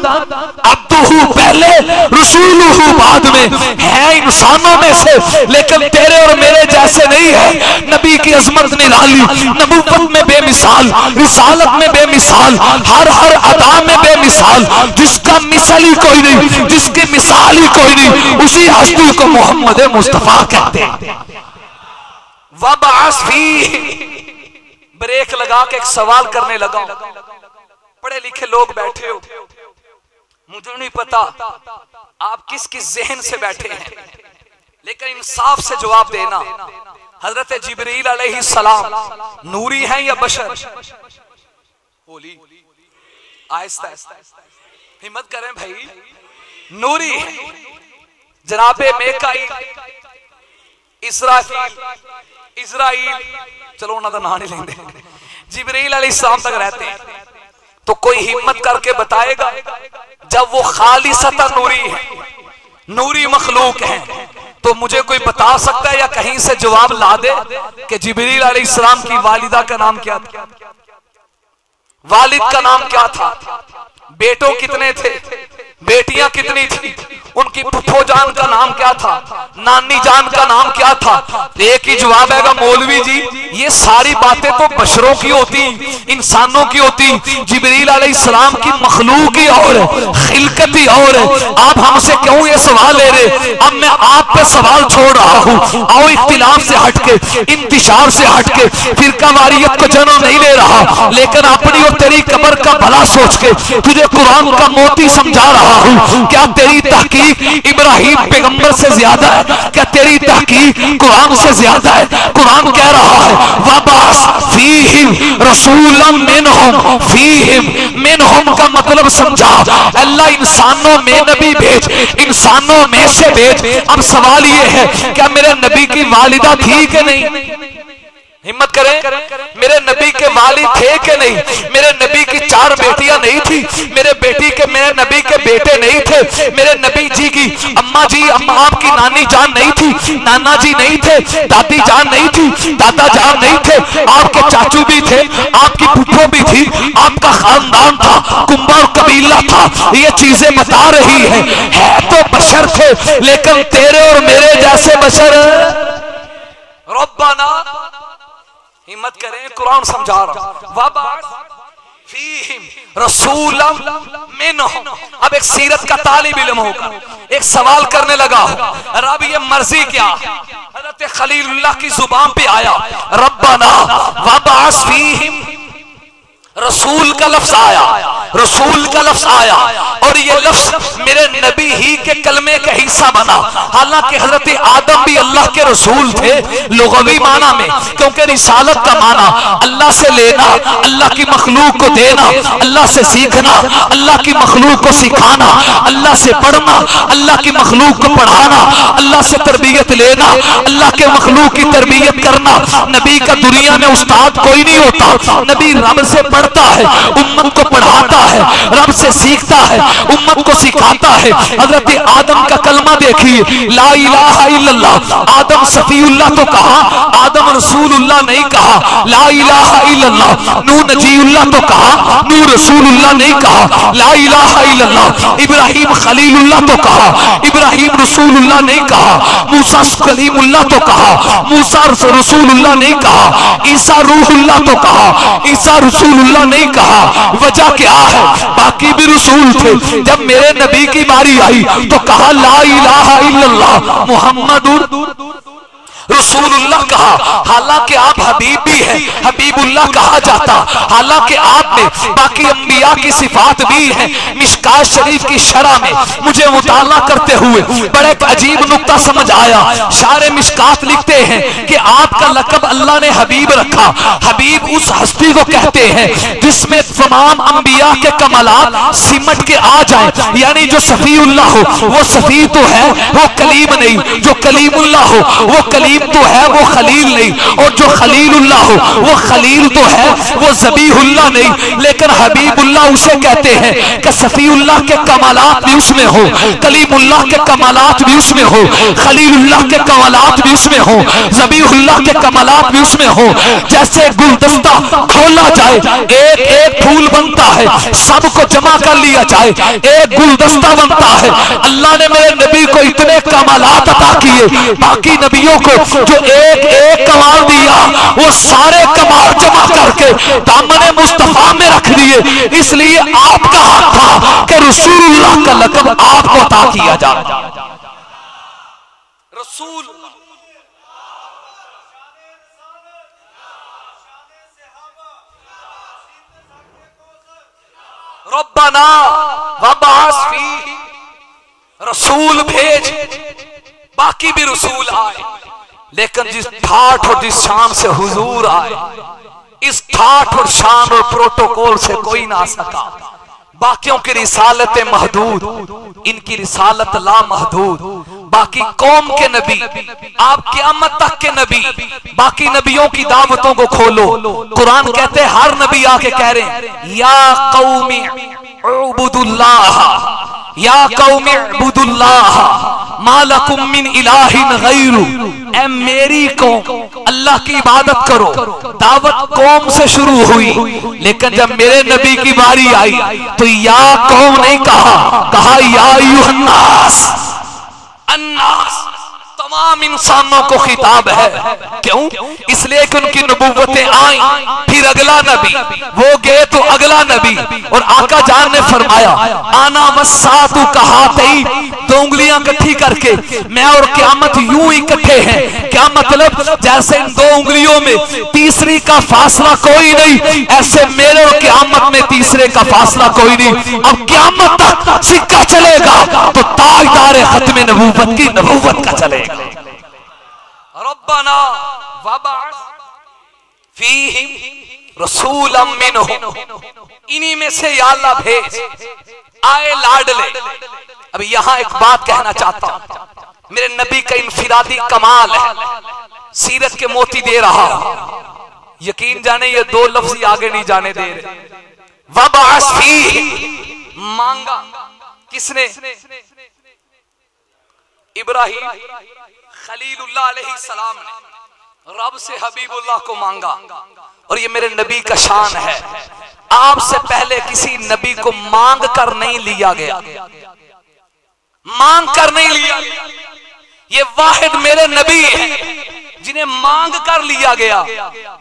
अब्दुहु पहले, रसूलुहु बाद में। है इंसानों में से, लेकिन तेरे और मेरे जैसे नहीं है। नबी की अजमत निराली, नबूवत में बेमिसाल, रिसालत में बेमिसाल, हर अदा में बेमिसाल, जिसका मिसाल ही कोई नहीं, जिसकी मिसाल ही कोई नहीं, उसी हस्ती को मोहम्मद मुस्तफा कहते हैं। वबास फी, ब्रेक लगा के एक सवाल करने लगा। पढ़े लिखे लोग बैठे हो, मुझे नहीं पता आप किस किस ज़हन से बैठे हैं, लेकिन इंसाफ से जवाब देना। हजरत जिब्रील अलैहिस्सलाम नूरी हैं या बशर? बोली आहिस्ता आहिस्ता, हिम्मत करें भाई। नूरी है। जनाबे मेकाईल, इस्राइल, चलो उन्होंने नाम नहीं लेंगे, जिब्रील अलैहिस्सलाम तक रहते हैं। तो कोई हिम्मत करके बताएगा, जब वो खालिसता नूरी है, नूरी मखलूक है, तो मुझे कोई बता सकता है या कहीं से जवाब ला दे कि जिब्रील अलैहिस्सलाम की वालिदा का नाम क्या था, वालिद का नाम क्या था, बेटों कितने थे, बेटियां कितनी थी, उनकी फुफो जान का नाम क्या था, नानी जान का नाम क्या था। एक ही जवाब आएगा, मौलवी जी ये सारी बातें तो बशरों की होती, इंसानों की होती, जिब्रील अलैहिस्सलाम की मखलूक ही और खिलकत ही और। आप हमसे क्यों ये सवाल ले रहे? अब मैं आप पे सवाल छोड़ रहा हूँ। आओ इख्तिलाफ से हटके, इंतिशार से हटके, फिरका वारियत को जन्म नहीं ले रहा, लेकिन अपनी और तेरी कब्र का भला सोच के तुझे कुरान का मोती समझा रहा हूँ। क्या तेरी तहकीक इब्राहिम पैगंबर से ज्यादा है? क्या तेरी तहकीक कुरान से ज्यादा है? कुरान कह रहा है वबास फीहिम रसूलन मिनहुम, फीहिम मिनहुम का मतलब समझा, अल्लाह इंसानों में नबी भेज, इंसानों में से भेज। अब सवाल ये है, क्या मेरे नबी की वालिदा थी कि नहीं? हिम्मत करें, मेरे नबी के वालिद थे कि नहीं? मेरे नबी की 4 बेटियां नहीं थी? मेरे नबी के बेटे नहीं थे? मेरे नबी जी की अम्मा जी, आपकी नानी जान नहीं थी? नाना जी नहीं थे? दादी जान नहीं थी? दादा जान नहीं थे? आपके चाचू भी थे, आपकी फूफो भी थी, आपका खानदान था, कुंभार कबीला था। ये चीजें बता रही है तो बशर थे, लेकिन तेरे और मेरे जैसे बशर। रब्बाना, हिम्मत करें, कुरान समझा रहा। वबास फीहिम रसूलन मिनहुम। अब एक सीरत का तालिब इल्म होगा, एक सवाल करने लगा, रब ये मर्जी क्या? हज़रत खलीलुल्लाह की जुबान पे आया, रब्बाना वबास फीहिम, रसूल का लफ्ज आया, रसूल का लफ्ज आया, और ये लफ्ज मेरे नबी ही के कलमे का हिस्सा बना। हालांकि हजरत आदम भी अल्लाह के रसूल थे लुग़वी माना में, क्योंकि रिसालत का माना अल्लाह से लेना, अल्लाह की मखलूक को देना, अल्लाह से सीखना, अल्लाह की मखलूक को सिखाना, अल्लाह से पढ़ना, अल्लाह की मखलूक को पढ़ाना, अल्लाह से तरबियत लेना, अल्लाह के मखलूक की तरबियत करना। नबी का दुनिया में उस्ताद कोई नहीं होता, नबी रब से पढ़ता है, उम्मत को पढ़ाता है, रब से सीखता है, उम्मत को सिखाता है। हजरत आदम का कलमा देखिए, ला इलाहा इल्लल्लाह। आदम सफीउल्लाह तो कहा, आदम रसूलुल्लाह नहीं कहा। ला इलाहा इल्लल्लाह। नूह नजीउल्लाह तो कहा, नूह रसूलुल्लाह नहीं कहा। ला इलाहा इल्लल्लाह। इब्राहिम खलीलुल्लाह तो कहा, इब्राहिम रसूलुल्लाह नहीं कहा। मूसा कलीमुल्लाह तो कहा, मूसा रसूलुल्लाह नहीं कहा। ईसा रूहुल्लाह तो कहा, ईसा रसूलुल्लाह नहीं कहा। वजह क्या है? बाकी भी रसूल थे, जब मेरे नबी की बारी आई तो कहा ला इलाहा इल्लल्लाह मुहम्मदुर रसूलुल्लाह कहा, हालांकि आप हबीब भी हैं, हबीबुल्लाह कहा जाता, हालांकि आप में बाकी अंबिया की सिफात भी है। मिशकात शरीफ की शरह में मुझे मुताला करते हुए बड़े अजीब नुक्ता समझ आया। शारे मिशकात लिखते हैं कि आपका लक़ब अल्लाह ने हबीब रखा। हबीब उस हस्ती को कहते हैं जिसमें तमाम अंबिया के कमालात सिमट के आ जाए, यानी जो सफीउल्लाह हो वो सफी तो है, वो कलीम नहीं, जो कलीमुल्लाह हो वो कलीम तो है, वो खलील नहीं, और जो खलीलुल्लाह हो वो खलील तो है, वो ज़बीहुल्लाह नहीं। लेकिन हबीबुल्लाह उसे कहते हैं कि सफीउल्लाह के कमालात भी उसमें हो, कलीमुल्लाह के कमालात भी उसमें हो, खलीलुल्लाह के कमालात भी उसमें हो, ज़बीहुल्लाह के कमालात भी उसमें हो। जैसे गुलदस्ता खोला जाए, एक एक फूल बनता है, सबको जमा कर लिया जाए, एक गुलदस्ता बनता है। अल्लाह ने मेरे नबी को इतने कमालात अता किए, बाकी नबियों को जो एक एक कमाल दिया वो सारे कमाल जमा करके दामने मुस्तफा में रख दिए। इसलिए आपका हक था कि रसूलुल्लाह का लक़ब आपको अता किया जाए। रसूल रब्बना वबास फीही, रसूल भेज, बाकी भी रसूल आए, लेकिन जिस ठाठ और जिस शान से हुजूर आए, इस ठाठ और शान और प्रोटोकॉल से कोई ना सका। बाकियों की रिसालत महदूद, इनकी रिसालत ला महदूद। बाकी कौम के नबी, आप क़यामत तक के नबी, बाकी नबियों की दावतों को खोलो। कुरान कहते हैं, हर नबी आके कह रहे हैं या कौमी उबुदुल्लाह, या कौमी उबुदुल्लाह मा लकुम मिन इलाहिन गैरु। ऐ मेरी कौम, अल्लाह की इबादत करो। दावत कौम से शुरू हुई, लेकिन जब मेरे नबी की बारी आई तो या कौम नहीं कहा, कहा या अय्युहन्नास। अन्नास तमाम इंसानों को खिताब है। क्यों? इसलिए कि उनकी नबूवतें आई, फिर अगला नबी, वो गए तो अगला नबी। और आका जान ने फरमाया आना वस्सातु कहातई, दो उंगलियां इकट्ठी करके मैं और क़यामत यूं इकट्ठे हैं। क्या मतलब? जैसे इन दो उंगलियों में तीसरी का फासला कोई नहीं, ऐसे मेरे और क़यामत में तीसरे का फासला कोई नहीं। अब क़यामत तक सिक्का चलेगा तो ताजदार खत्म नबूवत की नबूवत का चलेगा। रब्बना वबअस फीहिम रसूलन मिनहुम, इन्हीं में से या अल्लाह भेज आए लाडले। अब यहां एक बात कहना चाहता हूं, मेरे नबी का इनफिरादी कमाल है, सीरत के मोती दे रहा। यकीन जाने ये दो लफ्ज आगे नहीं जाने दे रहे। वबअस फीहिम, मांगा किसने? इब्राहीम खलीलुल्लाह अलैहि सलाम ने रब से हबीबुल्लाह को मांगा। और ये मेरे नबी का शान है, आपसे पहले किसी नबी को मांग कर नहीं लिया गया, मांग कर नहीं लिया। ये वाहिद मेरे नबी है जिन्हें मांग कर लिया गया।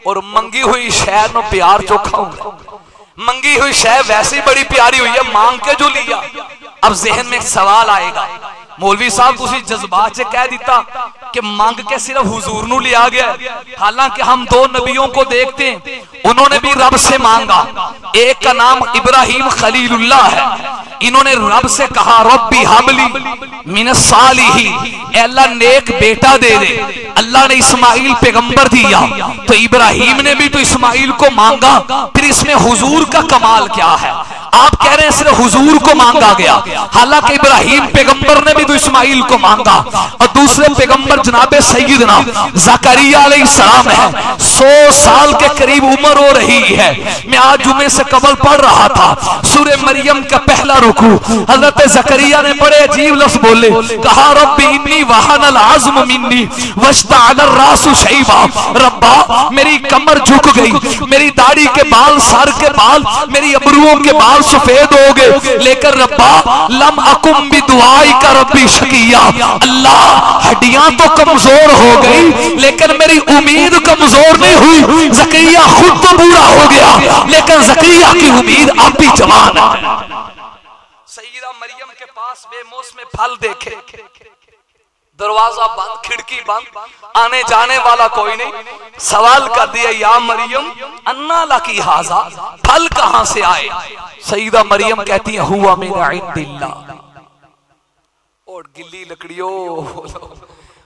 और मंगी हुई शहर में प्यार चोखा होगा, मंगी हुई शहर वैसे ही बड़ी प्यारी हुई है, मांग के जो लिया। अब जहन में एक सवाल आएगा, मौलवी साहब उसी जज्बात से कह दिता कि मांग के सिर्फ हुजूर नू लिया गया। हालांकि हम दो नबियों को देखते हैं, उन्होंने भी रब से मांगा। एक का नाम इब्राहीम खलीलुल्लाह है, इन्होंने रब से कहा रब्बी हबली मिनस सालिहीन, अल्लाह नेक बेटा दे दे। अल्लाह ने इस्माइल पैगंबर दिया, तो इब्राहीम ने भी तो इस्माइल को मांगा। फिर इसमें हुजूर का कमाल क्या है? आप कह रहे हैं सिर्फ हुजूर को मांगा गया, हालांकि इब्राहीम पैगंबर ने भी तो इस्माइल को मांगा। और दूसरे पैगंबर जनाबे सैयदना ज़करिया अलैहिस्सलाम है, 100 साल के करीब उम्र हो रही है। मैं आज जुमे से कबल पढ़ रहा था सूरे मरियम का पहला रुकू, हजरत ज़करिया ने बड़े अजीब लफ्ज बोले, कहा रब्बी इन्नी वहनल अज़्म मिन्नी वश्तअल रासु शैबा। रब्बा मेरी कमर झुक गई, मेरी दाढ़ी के बाल, सर के बाल, मेरी अबरुओं के बाल सफेद हो गए, लेकिन रब्बा लम अकुम बिदुआई का रब्बी शकिया। अल्लाह हड्डियां तो कमजोर हो गई, लेकिन मेरी उम्मीद कमजोर नहीं हुई। ज़करिया खुद तो बूढ़ा हो गया, लेकिन ज़करिया की उम्मीद अब भी जवान है। सैयदा मरियम के पास बेमौसम फल देखे, दरवाजा बंद, खिड़की बंद, आने जाने वाला कोई नहीं। सवाल कर दिया, या मरियम अन्ना लकी हाजा, फल कहां से आए? सईदा मरियम कहती है हुआ मिन इंदिल्लाह। और गिल्ली लकड़ियों,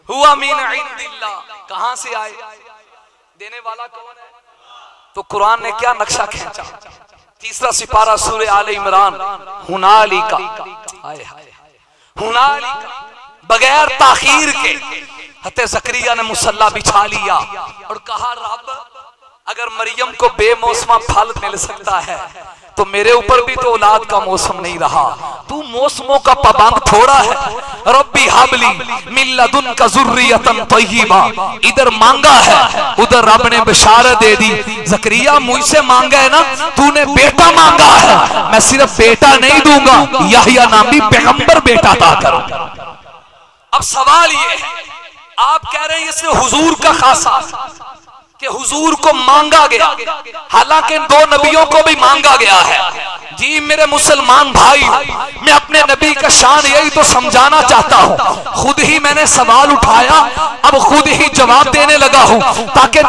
हुआ मिन इंदिल्लाह, कहां से आए? देने वाला कौन है? तो कुरान ने क्या नक्शा खींचा? तीसरा सिपारा सूरह आले इमरान, हुनालिका, हाय हाय हुनालिका, बगैर ताखीर के हते ज़करिया ने मुसल्ला बिछा लिया और कहा, रब अगर मरियम को बेमौसमा फल मिल सकता है तो मेरे ऊपर भी तो औलाद का मौसम नहीं रहा। तू मौसमों का पाबंद थोड़ा है। रब्बी हाबली मिन लदुनका ज़ुर्रियतन तय्यिबा, इधर मांगा है उधर रब ने बशारत दे दी। ज़करिया मुझसे मांगा है ना, तूने बेटा मांगा है, मैं सिर्फ बेटा नहीं दूंगा, याह्या नामी पैगंबर बेटा अता करो। अब सवाल ये है, आप कह रहे हैं इसमें हुजूर का खासा कि हुजूर को मांगा गया, हालांकि इन दो नबियों को भी मांगा गया है। जी मेरे मुसलमान भाई, मैं अपने नबी का शान यही तो समझाना चाहता हूँ। खुद ही मैंने सवाल उठाया, अब खुद ही जवाब देने लगा हूँ, ताकि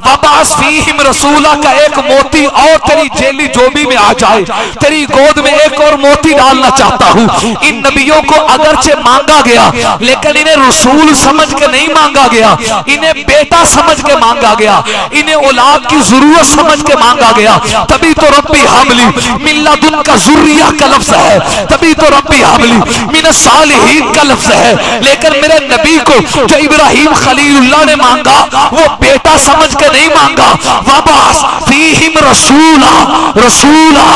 वबासफीहिम रसूला का एक मोती और तेरी जेली जोबी में आ जाए। तेरी गोद में एक और मोती डालना चाहता हूँ। इन नबियों को अगरचे मांगा गया, लेकिन इन्हें रसूल समझ के नहीं मांगा गया, इन्हें बेटा समझ के मांगा गया, इन्हें औलाद की जरूरत समझ के मांगा गया। तभी तो रब्बी हाबली मिन लदुनका ज़ुर्रिया का लफ्ज़ है, तभी तो रब्बी हाबली मिन सालिहीन का लफ्ज़ है। लेकिन मेरे नबी को जो इब्राहिम खलीलुल्लाह ने मांगा वो बेटा समझ के नहीं मांगा। वबास फीहिम रसूला, रसूला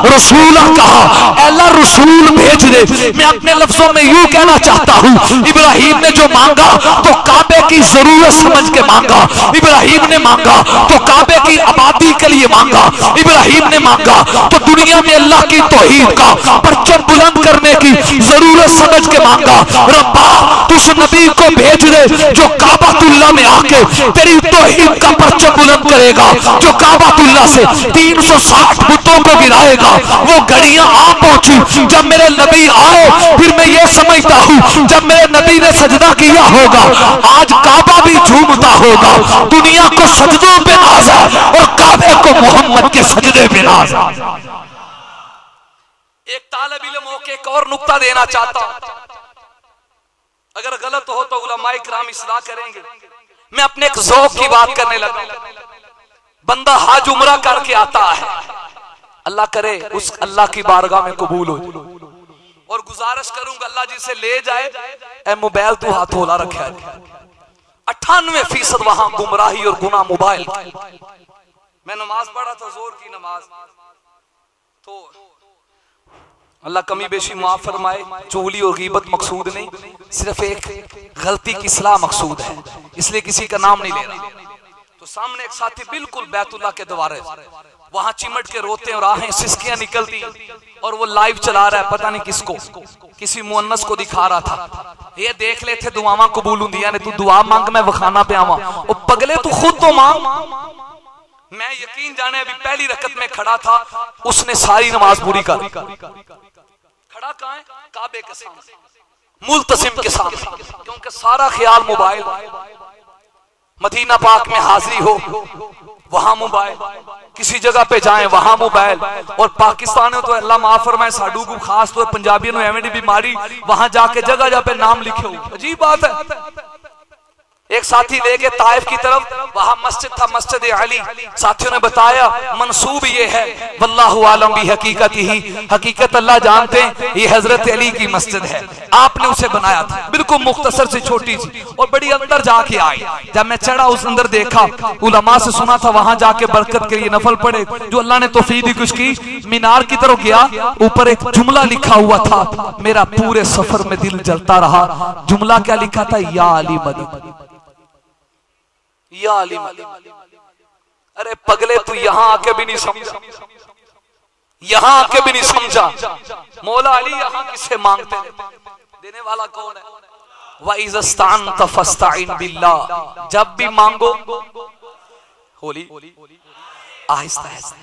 रसूला कहा, अल्लाह रसूल भेज दे। मैं अपने लफ्जों में यूं कहना चाहता हूँ, इब्राहिम ने जो मांगा तो काबे की जरूरत समझ के मांगा। इब्राहिम ने मांगा तो काबे की आबादी के लिए मांगा। इब्राहिम ने मांगा तो दुनिया में अल्लाह की तौहीद का परचम बुलंद करने की जरूरत समझ के मांगा। रब्बा तू उस नबी को भेज दे जो काबातुल्लाह में आके तेरी तौहीद का परचम बुलंद करेगा, जो काबातुल्लाह से 360 बुतों को गिराएगा। वो घड़ियां आ पहुंची जब मेरे नबी आए, फिर मैं ये समझता हूँ जब मेरे नबी ने सजदा किया होगा, आज काबा भी झूमता होगा। दुनिया को सजदों पे नाज है और काबे को मोहम्मद के सजदे पे नाज है। एक तालिब इल्म होके एक और नुक्ता देना चाहता हूं, अगर गलत हो तो उलमाए किराम इस्लाह करेंगे। मैं अपने एक ज़ौक़ की बात करने लगा। बंदा हज उम्रा करके आता है, अल्लाह करे उस अल्लाह की बारगाह में कबूल हो, और गुजारिश करूंगा अल्लाह जी से ले जाए, ए मोबाइल तू हाथ होला रखा है। 98% वहां गुमराही और गुनाह मोबाइल। मैं नमाज पढ़ा था, जोर की नमाज, तो अल्लाह कमी बेशी माफ फरमाए। चुगली और गीबत मकसूद नहीं, सिर्फ एक गलती की इस्लाह मकसूद है, इसलिए किसी का नाम नहीं ले रहा। तो सामने एक साथी बिल्कुल बैतुल्लाह के द्वारे वहां चिमट के रोते और आहें सिसकियां निकलती, और वो लाइव चला रहा है, पता नहीं किसको, किसी मुअन्नस को दिखा रहा था। ये देख ले थे दुआवां कबूल हुंदियां ने, तू दुआ मांग मैं वखाना पे आवा। ओ पगले तू खुद तो मांग। मैं यकीन जाने अभी पहली रकत में खड़ा था, उसने सारी नमाज पूरी कर। खड़ा कहां है? काबे के सामने, मुल्तसिम के सामने, क्योंकि सारा ख्याल मोबाइल। मदीना पाक में हाजिरी हो वहां मोबाइल, किसी जगह पे जाएं वहां मोबाइल। और पाकिस्तान में तो अल्लाह माफ फरमाए साडू को खास तौर पंजाबियों में एवं बीमारी, वहां जाके जगह जगह पे नाम लिखे हो। अजीब बात है। एक साथी लेके ताइफ की तरफ, वहां मस्जिद था, मस्जिद अली। साथियों ने बताया मंसूब ये है, वल्लाहु आलम भी हकीकत ही, हकीकत अल्लाह जानते हैं, ये हजरत अली की मस्जिद है, आपने उसे बनाया था। बिल्कुल मुख्तसर से छोटी सी और बड़ी अंदर जाके आई। जब मैं चढ़ा उस अंदर देखा, उलमा से सुना था वहां जाके बरकत के लिए नफल पढ़े, जो अल्लाह ने तौफीक दी कुछ की। मीनार की तरफ गया, ऊपर एक जुमला लिखा हुआ था, मेरा पूरे सफर में दिल जलता रहा। जुमला क्या लिखा था? या अली मदद, या अली मदद। अरे पगले तू यहां आके भी नहीं समझा, यहां आके भी नहीं समझा मौला अली यहां किससे मांगते हैं? देने वाला कौन है? वइज़स्तानत फस्तईन बिल्लाह, जब भी मांगो होली आहिस्ता आहिस्ता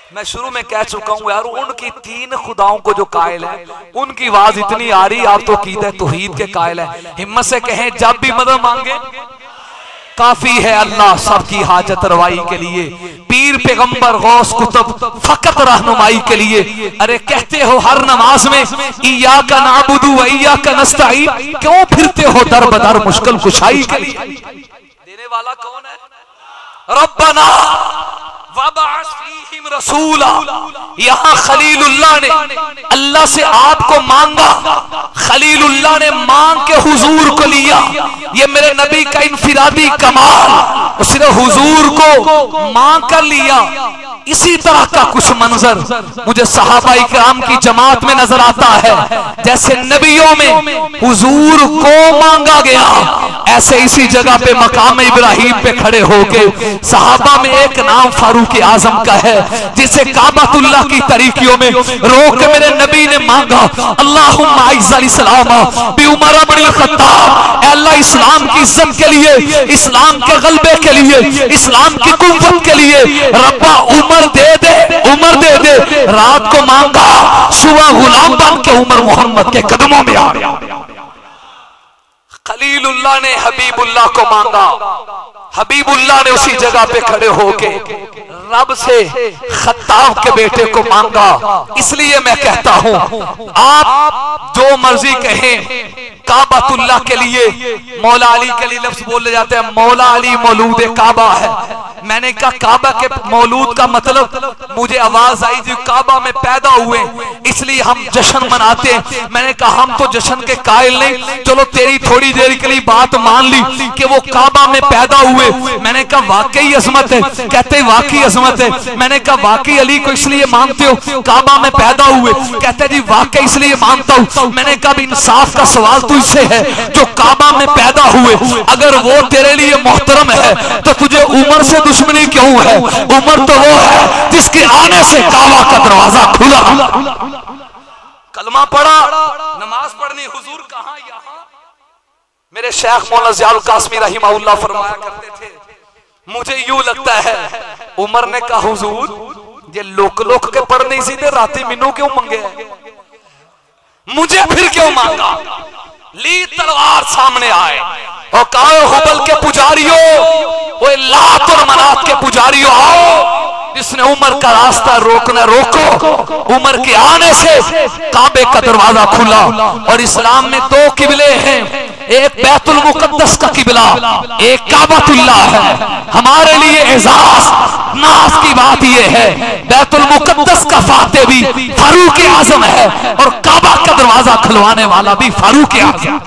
मैं शुरू में कह चुका हूं यार, उनकी 3 खुदाओं को जो कायल है उनकी आवाज इतनी आ रही, आप तो कीदे तौहीद के कायल है। हिम्मत से कहें जब भी मदद मांगे काफी है अल्लाह सबकी हाजत रवाई के लिए, पीर पैगंबर गौस कुतुब फकत रहनुमाई के लिए। अरे कहते हो हर नमाज में इय्याका नअबुदु व इय्याका नस्तईन, क्यों फिरते हो दर बदर मुश्किल कुशाई के लिए? देने वाला कौन है? रब्बना वबअस फीहिम रसूला। यहां खलीलुल्लाह ने अल्लाह से आपको मांगा, खलीलुल्लाह ने मांग के हुजूर को लिया। ये मेरे नबी का इनफिरादी कमाल, सिर्फ हुजूर को मांग कर लिया। इसी तरह का कुछ मंजर मुझे सहाबाई किराम की जमात में नजर आता है, जैसे नबियों में हुजूर को मांगा गया, ऐसे इसी जगह पे मकाम इब्राहिम पे खड़े होके सहाबा में एक नाम फारूक आजम का है, जिसे काबतुल्लाह की तरीकियों में रोक के मेरे नबी ने मांगा, अल्लाहुम्मा अइज़्ज़ल इस्लाम बि उमर इब्नुल खत्ताब। अल्लाह इस्लाम की इज्जत के लिए, इस्लाम के गलबे के लिए, इस्लाम की कुव्वत के लिए रब्बा उमर दे दे, उमर दे दे। रात को मांगा, सुबह गुलाम बन के उमर मोहम्मद के कदमों में आ गया। खलीलुल्लाह ने हबीबुल्लाह को मांगा, हबीबुल्लाह ने उसी जगह पे खड़े होके रब से खत्ताब के बेटे को मांगा। इसलिए मैं कहता हूं, आप जो मर्जी कहें, काबतुल्लाह के लिए मौला अली के लिए लफ्ज बोले जाते हैं, मौला अली मौलूद काबा है। मैंने कहा काबा के मौलूद का मतलब, मुझे आवाज आई जो काबा में पैदा हुए इसलिए हम जश्न मनाते हैं। मैंने कहा हम तो जश्न के कायल नहीं, चलो तेरी थोड़ी देर के लिए बात मान ली कि वो काबा में पैदा हुए। मैंने कहा वाकई अजमत है, कहते वाकई अजमत है। मैंने कहा वाकई अली को इसलिए मानते हो काबा में पैदा हुए? कहते जी वाकई इसलिए मानता हूं। मैंने कहा इंसाफ का सवाल तुझसे है, जो काबा में पैदा हुए अगर वो तेरे लिए मोहतरम है तो तुझे उमर से दुश्मनी क्यों है? उमर तो वो है जिसके आने से काबा का दरवाजा खुला। कलमा पढ़ा, नमाज पढ़नी, हुजूर कहां? यहां। मेरे शेख मौलाना ज़ियाउल कासमी रहिमहुल्लाह फरमाया करते थे, मुझे यूं लगता है उमर ने कहा हुजूर ये लोक के पढ़ नहीं सीधे राती मिनू क्यों मंगे, मुझे फिर क्यों मांगा? ली तलवार सामने आए और कहा हुबल के पुजारियों, वो लात और मनात के पुजारियों आओ, जिसने उमर का रास्ता रोकना रोको। उमर के आने से काबे का दरवाजा खुला। और इस्लाम में 2 किबले हैं, एक बैतुल मुकद्दस का किबला, एक काबतुल्लाह है। हमारे लिए एजाज नाज की बात यह है, बैतुल मुकद्दस का फाते भी फारूक आजम है और काबा का दरवाजा खुलवाने वाला भी फारूक आजम।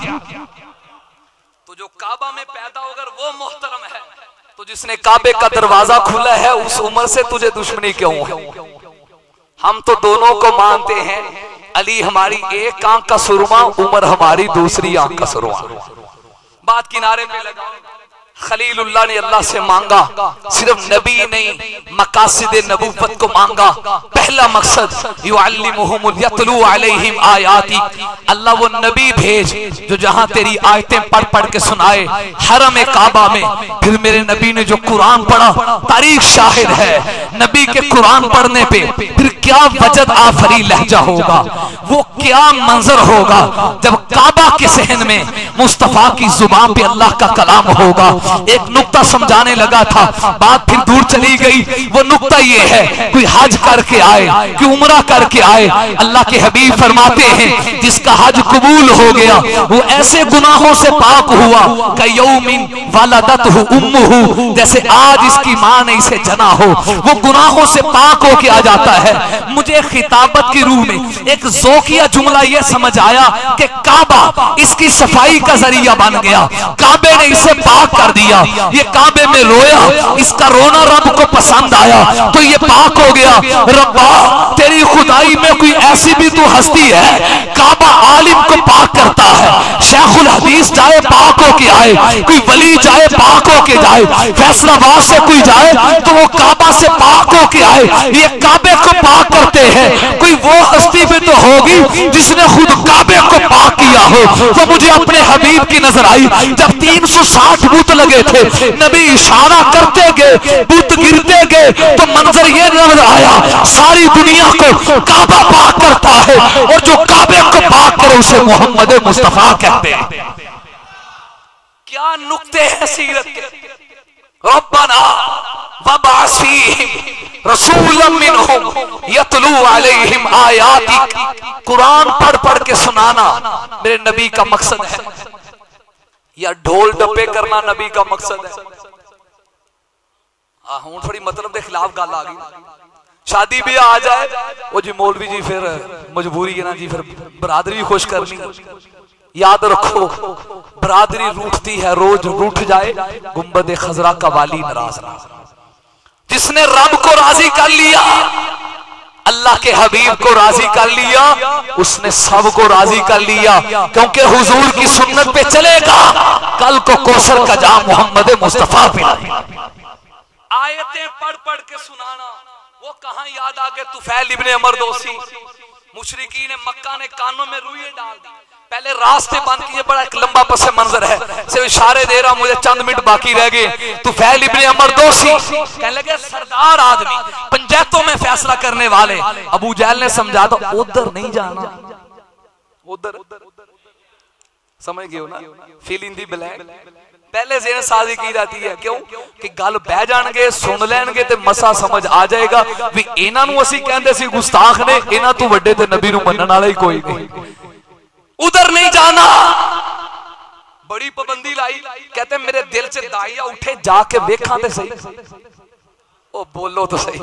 तो जो काबा में पैदा होकर वो मोहतरम है, तो जिसने काबे का दरवाजा खुला है उस उमर से तुझे दुश्मनी क्यों है? हम तो दोनों को मानते हैं, अली हमारी एक आंख का सुरमा, उमर हमारी दूसरी आंख का सुरमा। बात किनारे पे लगाओ। खलीलुल्लाह ने अल्लाह से मांगा, सिर्फ नबी नहीं मकासिद नबुव्वत को मांगा। पहला मकसद युअल्लिमुहुम यतलू अलैहिम आयाती, अल्लाह वो नबी भेज जो जहां तेरी आयतें पढ़ पढ़ के सुनाए हरम काबा में। फिर मेरे नबी ने जो कुरान पढ़ा, तारीख शाहिद है नबी के कुरान पढ़ने पे फिर क्या वजद आफरी लहजा होगा, वो क्या मंजर होगा जब काबा के सहन में मुस्तफा की जुबान पे अल्लाह का कलाम होगा। एक नुक्ता समझाने लगा था, बात फिर दूर चली गई। वो नुक्ता ये है, कोई हज करके आए, कोई उम्रा करके आए, अल्लाह के हबीब फरमाते हैं जिसका हज कबूल हो गया वो ऐसे गुनाहों से पाक हुआ कयौमिन वलदतहु उम्मुहु, जैसे आज इसकी मां ने इसे जना हो, वो गुनाहों से पाक होके आ जाता है। मुझे खिताबत की रूह में एक ज़ोकिया जुमला ये समझ आया कि काबा इसकी सफाई का जरिया बन गया, काबे ने इसे पाक कर दिया। ये काबे में रोया, इसका रोना रब को पसंद आया तो ये पाक हो गया। रब्बा तेरी खुदाई में कोई ऐसी भी तो हस्ती है, काबा आलिम को पाक करता है, शेखुल हदीस जाए पाक होके आए, कोई वली जाए पाक होके जाए, फैसलाबाद से कोई जाए तो वो काबा से पाक होके लेके आए, ये काबे को पाक करते हैं। कोई वो हस्ती भी तो होगी जिसने खुद काबे को पाक किया हो। तो मुझे अपने हबीब की नजर आई, जब 360 बुत लगे थे, नबी इशारा करते गए, बुत गिरते गए, तो मंजर ये नजर आया, सारी दुनिया को काबा पाक करता है, और जो काबे को पाक करे उसे मोहम्मद मुस्तफा कहते हैं। क्या नुक्ते हैं सीरत के। रब्बना वबअस फीहिम रसूलन मिनहुम यतलू अलैहिम आयातिक। कुरान पढ़ पढ़ के सुनाना मेरे नबी का मकसद है, या ढोल डब्बे करना नबी का मकसद है? हूं थोड़ी मतलब के खिलाफ गल आ गई। शादी भी आ जाए वो जी मौलवी जी फिर मजबूरी है ना जी, फिर बरादरी भी खुश करनी। याद रखो बरादरी रूठती है, रोज रूठ जाए, गुंबद खजरा का वाली नाराज ना। जिसने रब को राजी कर लिया, अल्लाह के हबीब को राजी कर लिया, उसने सब को राजी कर लिया, क्योंकि हुजूर की सुन्नत पे चलेगा, कल को कौसर का जाम मोहम्मद मुस्तफा पिलाएगा। आयतें पढ़ पढ़ के सुनाना, वो कहां याद आ गए तुफैल इब्ने अमर दोसी। मुशरिकीन मक्का ने कानों में रुइयां डाल दी, पहले रास्ते बंद किए। बड़ा एक लंबा पस मंजर है, सिर्फ इशारे दे रहा, मुझे चंद मिनट बाकी रह गए। तुफैल इब्ने अमर दोसी कहने लगे, सरदार आदमी, पंचायतों में फैसला करने वाले। अबू जहल ने समझा दो, उधर नहीं जाना, उधर समझ गए हो ना, फील इन दी ब्लैक। पहले से साजी की जाती है, क्यों कि गल बह जाएंगे, सुन लेंगे ते मसा समझ आ जाएगा भी इन्हां नूं असीं कहंदे सी गुस्ताख ने, इन्हां तों वड्डे ते नबी नूं मनण वाला ही कोई नहीं। उधर नहीं जाना, बड़ी पाबंदी लाई। कहते मेरे दिल से दाइया उठे, जाके वेखा तो सही, ओ बोलो तो सही,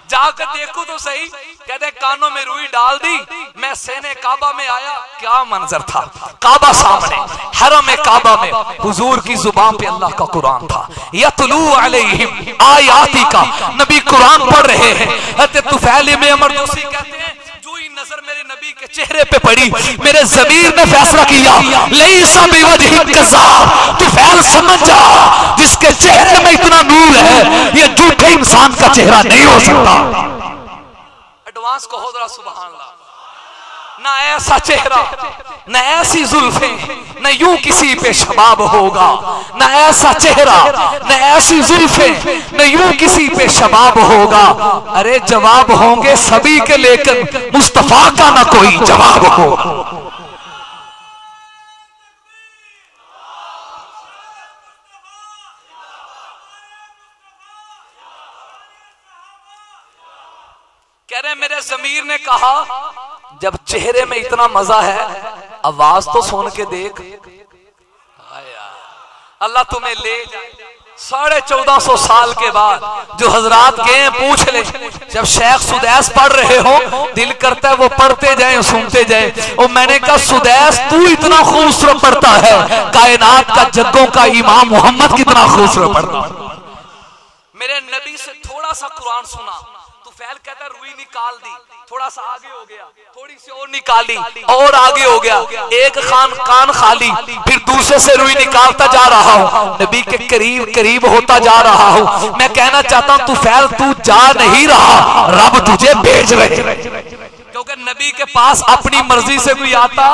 जाकर देखो तो सही। कहते कानों में रुई डाल दी, मैं सेने काबा में आया, क्या मंजर था। काबा सामने, हरम काबा में हुजूर की जुबान पे अल्लाह का कुरान था। यतलू अलैहिम आयाती का, नबी कुरान पढ़ रहे हैं। हज़रत तुफैल इब्ने अमर दोसी कहते हैं, जो ही नजर मेरे नबी के चेहरे पे पड़ी, मेरे ज़मीर ने फैसला किया, लैसा बिवजहि कज़्ज़ाब। तुफैल समझ जा, जिसके चेहरे में इतना नूर है, ये झूठे इंसान का चेहरा नहीं हो सकता। एडवांस कहो जरा सुभान अल्लाह। ना ऐसा चेहरा, न ऐसी जुल्फें, न यूं किसी पे शबाब होगा। न ऐसा चेहरा, न ऐसी जुल्फें, न यूं किसी पे शबाब होगा। अरे जवाब होंगे सभी के, लेकिन मुस्तफा का ना कोई जवाब होगा। कह रहे मेरे ज़मीर ने कहा, जब चेहरे में इतना मजा है, आवाज तो सुन के देख। अल्लाह तुम्हें ले जाए 1450 साल के बाद। जो हजरात गए पूछ ले, जब शेख सुदैस पढ़ रहे हो, दिल करता है वो पढ़ते जाए, सुनते जाए। और मैंने कहा सुदैस तू इतना खूबसूरत पढ़ता है, कायनात का जग्गों का इमाम मोहम्मद कितना खूबसूरत पढ़ता है। मेरे नबी से थोड़ा सा कुरान सुना, तुफैल कहता रुई निकाल दी, थोड़ा सा आगे हो गया, थोड़ी सी और निकाली, और आगे हो गया, एक कान खाली, फिर दूसरे से रुई निकालता जा रहा हूं, नबी के करीब करीब होता जा रहा हूं। मैं कहना चाहता हूं तुफैल तू जा नहीं रहा, रब तुझे भेज रहे। क्योंकि नबी के पास अपनी मर्जी से कोई आता,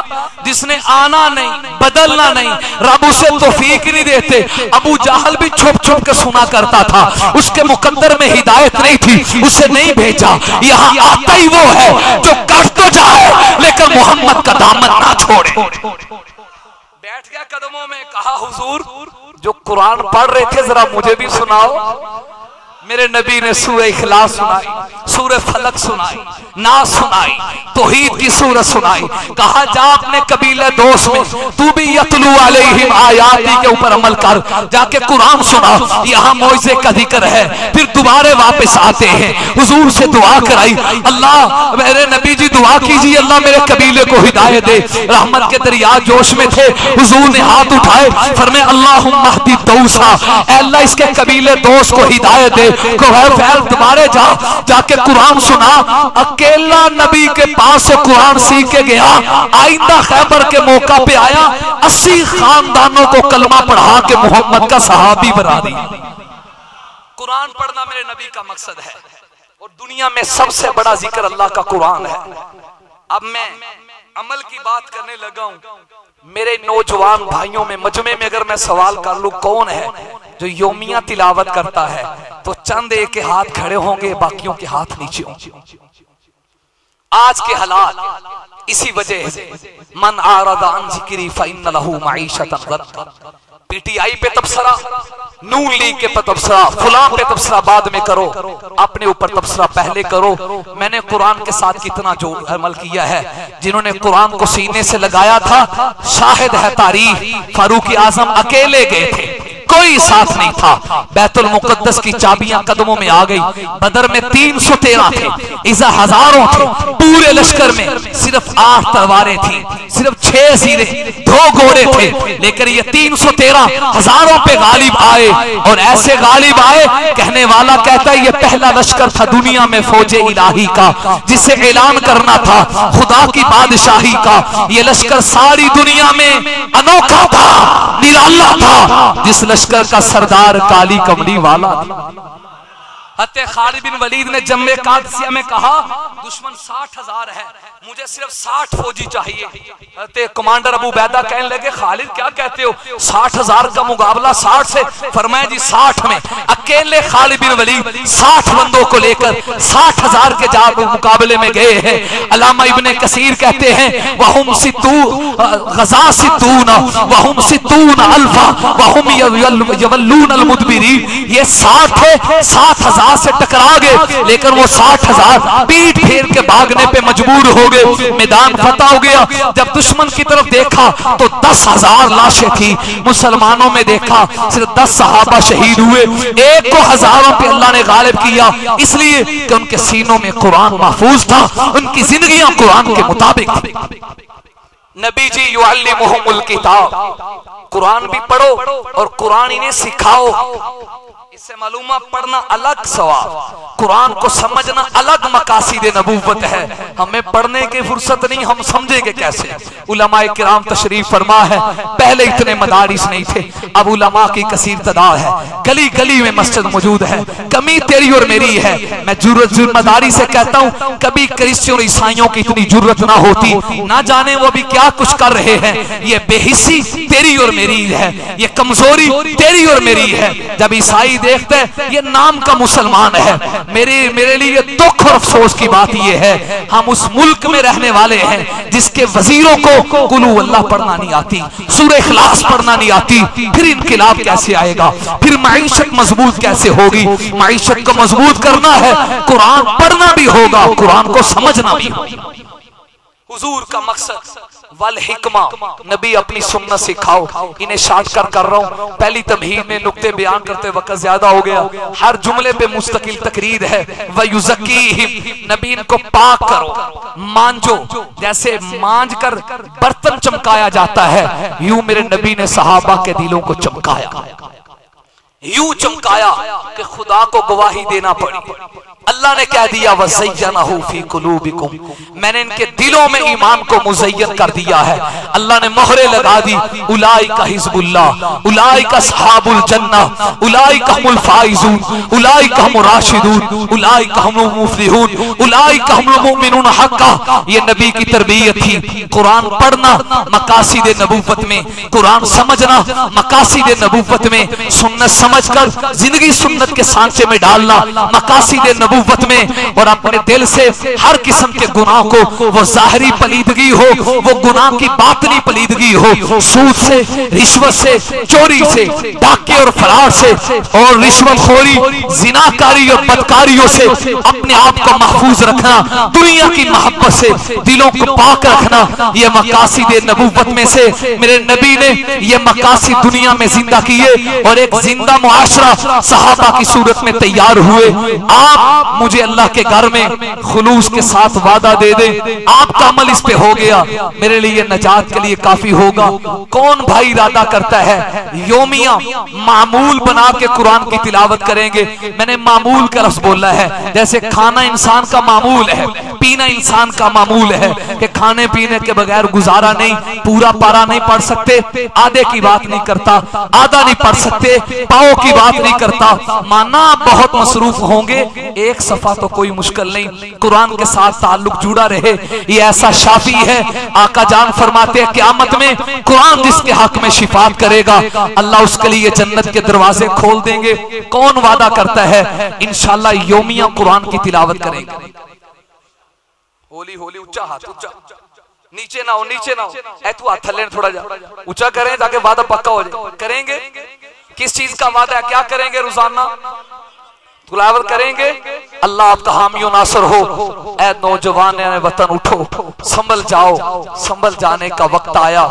जिसने आना नहीं, बदलना नहीं, रब उसे तौफीक नहीं देते। अबू जहल भी छुप छुप के सुना करता था, उसके मुकद्दर में हिदायत नहीं थी, उसे नहीं भेजा। यहाँ आता ही वो है जो कर तो जाए, लेकिन मोहम्मद का दामन ना छोड़े। बैठ गया कदमों में, कहा हुजूर जो कुरान पढ़ रहे थे जरा मुझे भी सुनाओ। मेरे नबी ने सूरह इखलास सुनाई, सूरह फलक सुनाई, नास सुनाई, तौहीद की सूरत सुनाई। कहा जा अपने कबीले दोस्त में तू भी यतलू अलैहिम आयाती के ऊपर अमल कर, जाके कुरान सुना। यहाँ मौइज़े का जिक्र है। फिर दोबारा वापस आते हैं, हुजूर से दुआ कराई, अल्लाह मेरे नबी जी दुआ कीजिए, अल्लाह मेरे कबीले को हिदायत दे। रहमत के दरिया जोश में थे, हुजूर ने हाथ उठाए, फरमाया अल्लाहुम्मा हदी दौसा, अल्लाह इसके कबीले दोस्त को हिदायत दे। दोबारे जाके कुरान सुना। अकेला नबी के पास से कुरान सीख के गया, आइंदा खैबर के मौका पे आया, 80 खानदानों को कलमा पढ़ा के मोहम्मद का सहाबी बना दिया। कुरान पढ़ना मेरे नबी का मकसद है और दुनिया में सबसे बड़ा जिक्र अल्लाह का कुरान है। अब मैं अमल की बात करने लगा हूं। मेरे नौजवान भाइयों में मजमे में अगर मैं सवाल कर लूं कौन है जो योमिया तिलावत करता है, तो चंद एक के हाथ खड़े होंगे, बाकियों के हाथ नीचे होंगे। आज के हालात इसी वजह से मन आरदा अन ज़िक्री फ़इन्न लहू मईशतन ज़ंका। पीटीआई पे तबसरा, नून लीग के पे तबसरा, फुलां पे तबसरा बाद में करो, अपने ऊपर तबसरा पहले करो। मैंने कुरान के साथ कितना जो अमल किया है, जिन्होंने कुरान को सीने से लगाया था शाहिद है तारीख, फारूक आजम अकेले गए थे, कोई साथ नहीं था। बैतुल मुकद्दस की चाबियां कदमों में आ गई। बदर में 313 थे, इज़ा हजारों थे। पूरे लश्कर में सिर्फ 8 तलवारें थी, सिर्फ 6 सीरे, 2 घोड़े थे, लेकिन ये 313 हजारों पे गालिब आए। और ऐसे गालिब आए, कहने वाला कहता है ये पहला लश्कर था दुनिया में फौजे इलाही का, जिसे ऐलान करना था खुदा की बादशाही का। ये लश्कर सारी दुनिया में अनोखा था, निराला था, जिस लश्कर का सरदार काली कमली वाला। हत्ते खालिद बिन वलीद ने जम्मे कादसिया में कहा दुश्मन 60,000 है, मुझे सिर्फ 60 फौजी चाहिए। हत्ते कमांडर अबू बैदा कहने लगे खालिद क्या कहते हो, 60,000 का मुकाबला 60 से? फरमाया जी 60 में अकेले खालिद बिन वलीद 60 बंदों को लेकर 60,000 के जाब मुकाबले में गए हैं। अल्लामा इब्ने कसीर कहते हैं वहुम सित्तू गज़ा सित्तूना वहुम सित्तूना अल्फा वहुम यवल्लून अल मुदबिरीन। ये 60 है, 60,000 से टकरा गए, लेकिन वो 60,000 पीठ फेर के भागने पे मजबूर हो गए। मैदान फतह हो गया। जब दुश्मन की तरफ देखा तो 10,000 लाशें थी, मुसलमानों में देखा सिर्फ 10 सहाबा शहीद हुए। एक को हजारों पे अल्लाह ने गालिब किया, इसलिए कि उनके सीनों में कुरान महफूज था, उनकी जिंदगियां कुरान के मुताबिक थी। नबी जी युअल्लिमुहुमुल किताब, कुरान भी पढ़ो और कुरान इन्हें सिखाओ। इससे मालूम पढ़ना अलग सवाब, कुरान को समझना अलग मकासिद नबूवत है। हमें पढ़ने की फुर्सत नहीं, हम समझेंगे कैसे। उलमाए किराम तशरीफ फरमा है, पहले इतने मदारिस नहीं थे, अब उलमा की कसीर तादाद है, गली गली में मस्जिद मौजूद है। कमी तेरी और मेरी है। मैं जुर्मदारी से कहता हूँ कभी क्रिश्चियन और ईसाइयों की इतनी जुर्रत ना होती, ना जाने वो भी क्या कुछ कर रहे हैं। ये बेहिस्सी तेरी और मेरी है, ये कमजोरी तेरी और मेरी है। जब ईसाई देखते हैं ये नाम का मुसलमान है, मेरे लिए दुख और अफसोस की बात ये है हम उस मुल्क में रहने वाले हैं जिसके वजीरों को कुलू अल्लाह पढ़ना नहीं आती, सूरह इखलास पढ़ना नहीं आती। फिर इनकिलाब कैसे आएगा, फिर माईशत मजबूत कैसे होगी। माईशत को मजबूत करना है, कुरान पढ़ना भी होगा, कुरान को समझना भी होगा। हुजूर का मकसद वल हिकमा, नबी अपनी सुन्नत सिखाओ। इन्हें शॉर्टकट कर रहा हूँ, पहली तमहीद में नुक्ते बयान करते वक्त ज्यादा हो गया। हर जुमले पे मुस्तकिल तकरीर है। वयुज़क्कीहिम, नबी इनको पाक करो, मांजो। जैसे मांज कर बर्तन चमकाया जाता है, यूं मेरे नबी ने सहाबा के दिलों को चमकाया, यूं चमकाया कि खुदा को गवाही देना पड़ी। अल्लाह ने कह दिया वज़य्यनहु फी कुलूबिकुम, मैंने इनके दिलों में ईमान को मुज़य्यन कर दिया है। अल्लाह ने मोहरे लगा दी, उलाइका हिज़्बुल्लाह, उलाइका अस्हाबुल जन्नह, उलाइका हुमुल फाइज़ून, उलाइका हुमुर राशिदून, उलाइका हुमुल मुफ़लिहून, उलाइका हुमुल मुमिनून हक़्क़ा। ये नबी की तरबियत थी। कुरान पढ़ना मकासिद नबूवत में, कुरान समझना मकासिद नबूवत में, सुन्नत समझकर जिंदगी सुन्नत के सांचे में डालना मकासिद नबूवत में। और अपने दिल से हर किस्म के गुनाह को, वो जाहिरी पलीदगी हो, वो गुनाह की बातनी पलीदगी हो, सूद से, रिश्वत से, चोरी से, डाके और फरार से, और रिश्वतखोरी, जिनाकारी और बदकारियों से अपने आप को महफूज रखना, दुनिया की मोहब्बत से दिलों को पाक रखना, ये मकासिद नबूवत में से मेरे नबी ने ये मकासिद दुनिया में जिंदा किए और एक जिंदा मुआशरा सहाबा की सूरत में तैयार हुए। आप मुझे अल्लाह के घर में खुलूस के साथ वादा दे दे, आपका अमल इस पे हो गया, मेरे लिए नजात के लिए काफी होगा। कौन भाई इरादा करता है योमिया मामूल बना के कुरान की तिलावत करेंगे? मैंने मामूल का लफ्ज़ बोला है, जैसे खाना इंसान का मामूल है, पीना इंसान का मामूल है कि खाने पीने के बगैर गुजारा नहीं, पूरा पारा नहीं पढ़ सकते, आधे की बात नहीं करता, आधा नहीं पढ़ सकते, पाओ की बात नहीं करता, माना बहुत मसरूफ होंगे, एक सफा तो कोई मुश्किल नहीं, कुरान के साथ ताल्लुक जुड़ा रहे। ये ऐसा शाफी है, आका जान फरमाते हैं क़यामत में कुरान जिसके हक में शिफात करेगा अल्लाह उसके लिए जन्नत के दरवाजे खोल देंगे। कौन वादा करता है? इंशाअल्लाह योमिया कुरान की तिलावत करेंगे। होली होली ऊंचा हाथ, ऊंचा, नीचे ना हो, नीचे ना हो, ऐ तू हाथ थल्ले थोड़ा जा ऊंचा करें ताकि वादा पक्का हो जाए। करेंगे? किस चीज का वादा है? क्या करेंगे? रोजाना तिलावत करेंगे। अल्लाह आपका हामी और नासर हो। ऐ नौजवान वतन उठो, संभल जाओ, संभल जाने का वक्त आया,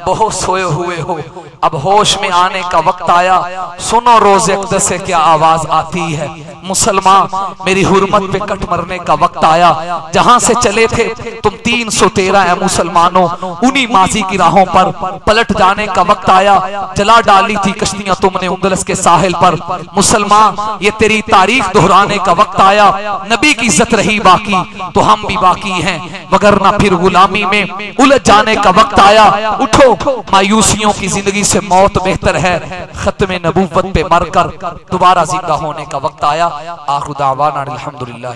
बहुत सोए हुए हो, अब होश में आने का वक्त आया। सुनो रोज़ अक़दस से क्या आवाज आती है, मुसलमान मेरी हुर्मत पे कट मरने का वक्त आया। जहां से चले थे तुम 313 है मुसलमानों, उन्हीं माजी की राहों पर पलट जाने का वक्त आया। जला डाली थी कश्तियां तुमने उंदलस के साहिल पर, मुसलमान ये तेरी तारीख दोहराने का वक्त आया। नबी की इज्जत रही बाकी तो हम भी बाकी हैं, वगरना फिर गुलामी में उलझ जाने का वक्त आया। उठो, मायूसियों की जिंदगी से मौत बेहतर है, खत्मे नबूवत पे मरकर दोबारा जिंदा होने का वक्त आया। आखिर दावाना अल्हम्दुलिल्लाह।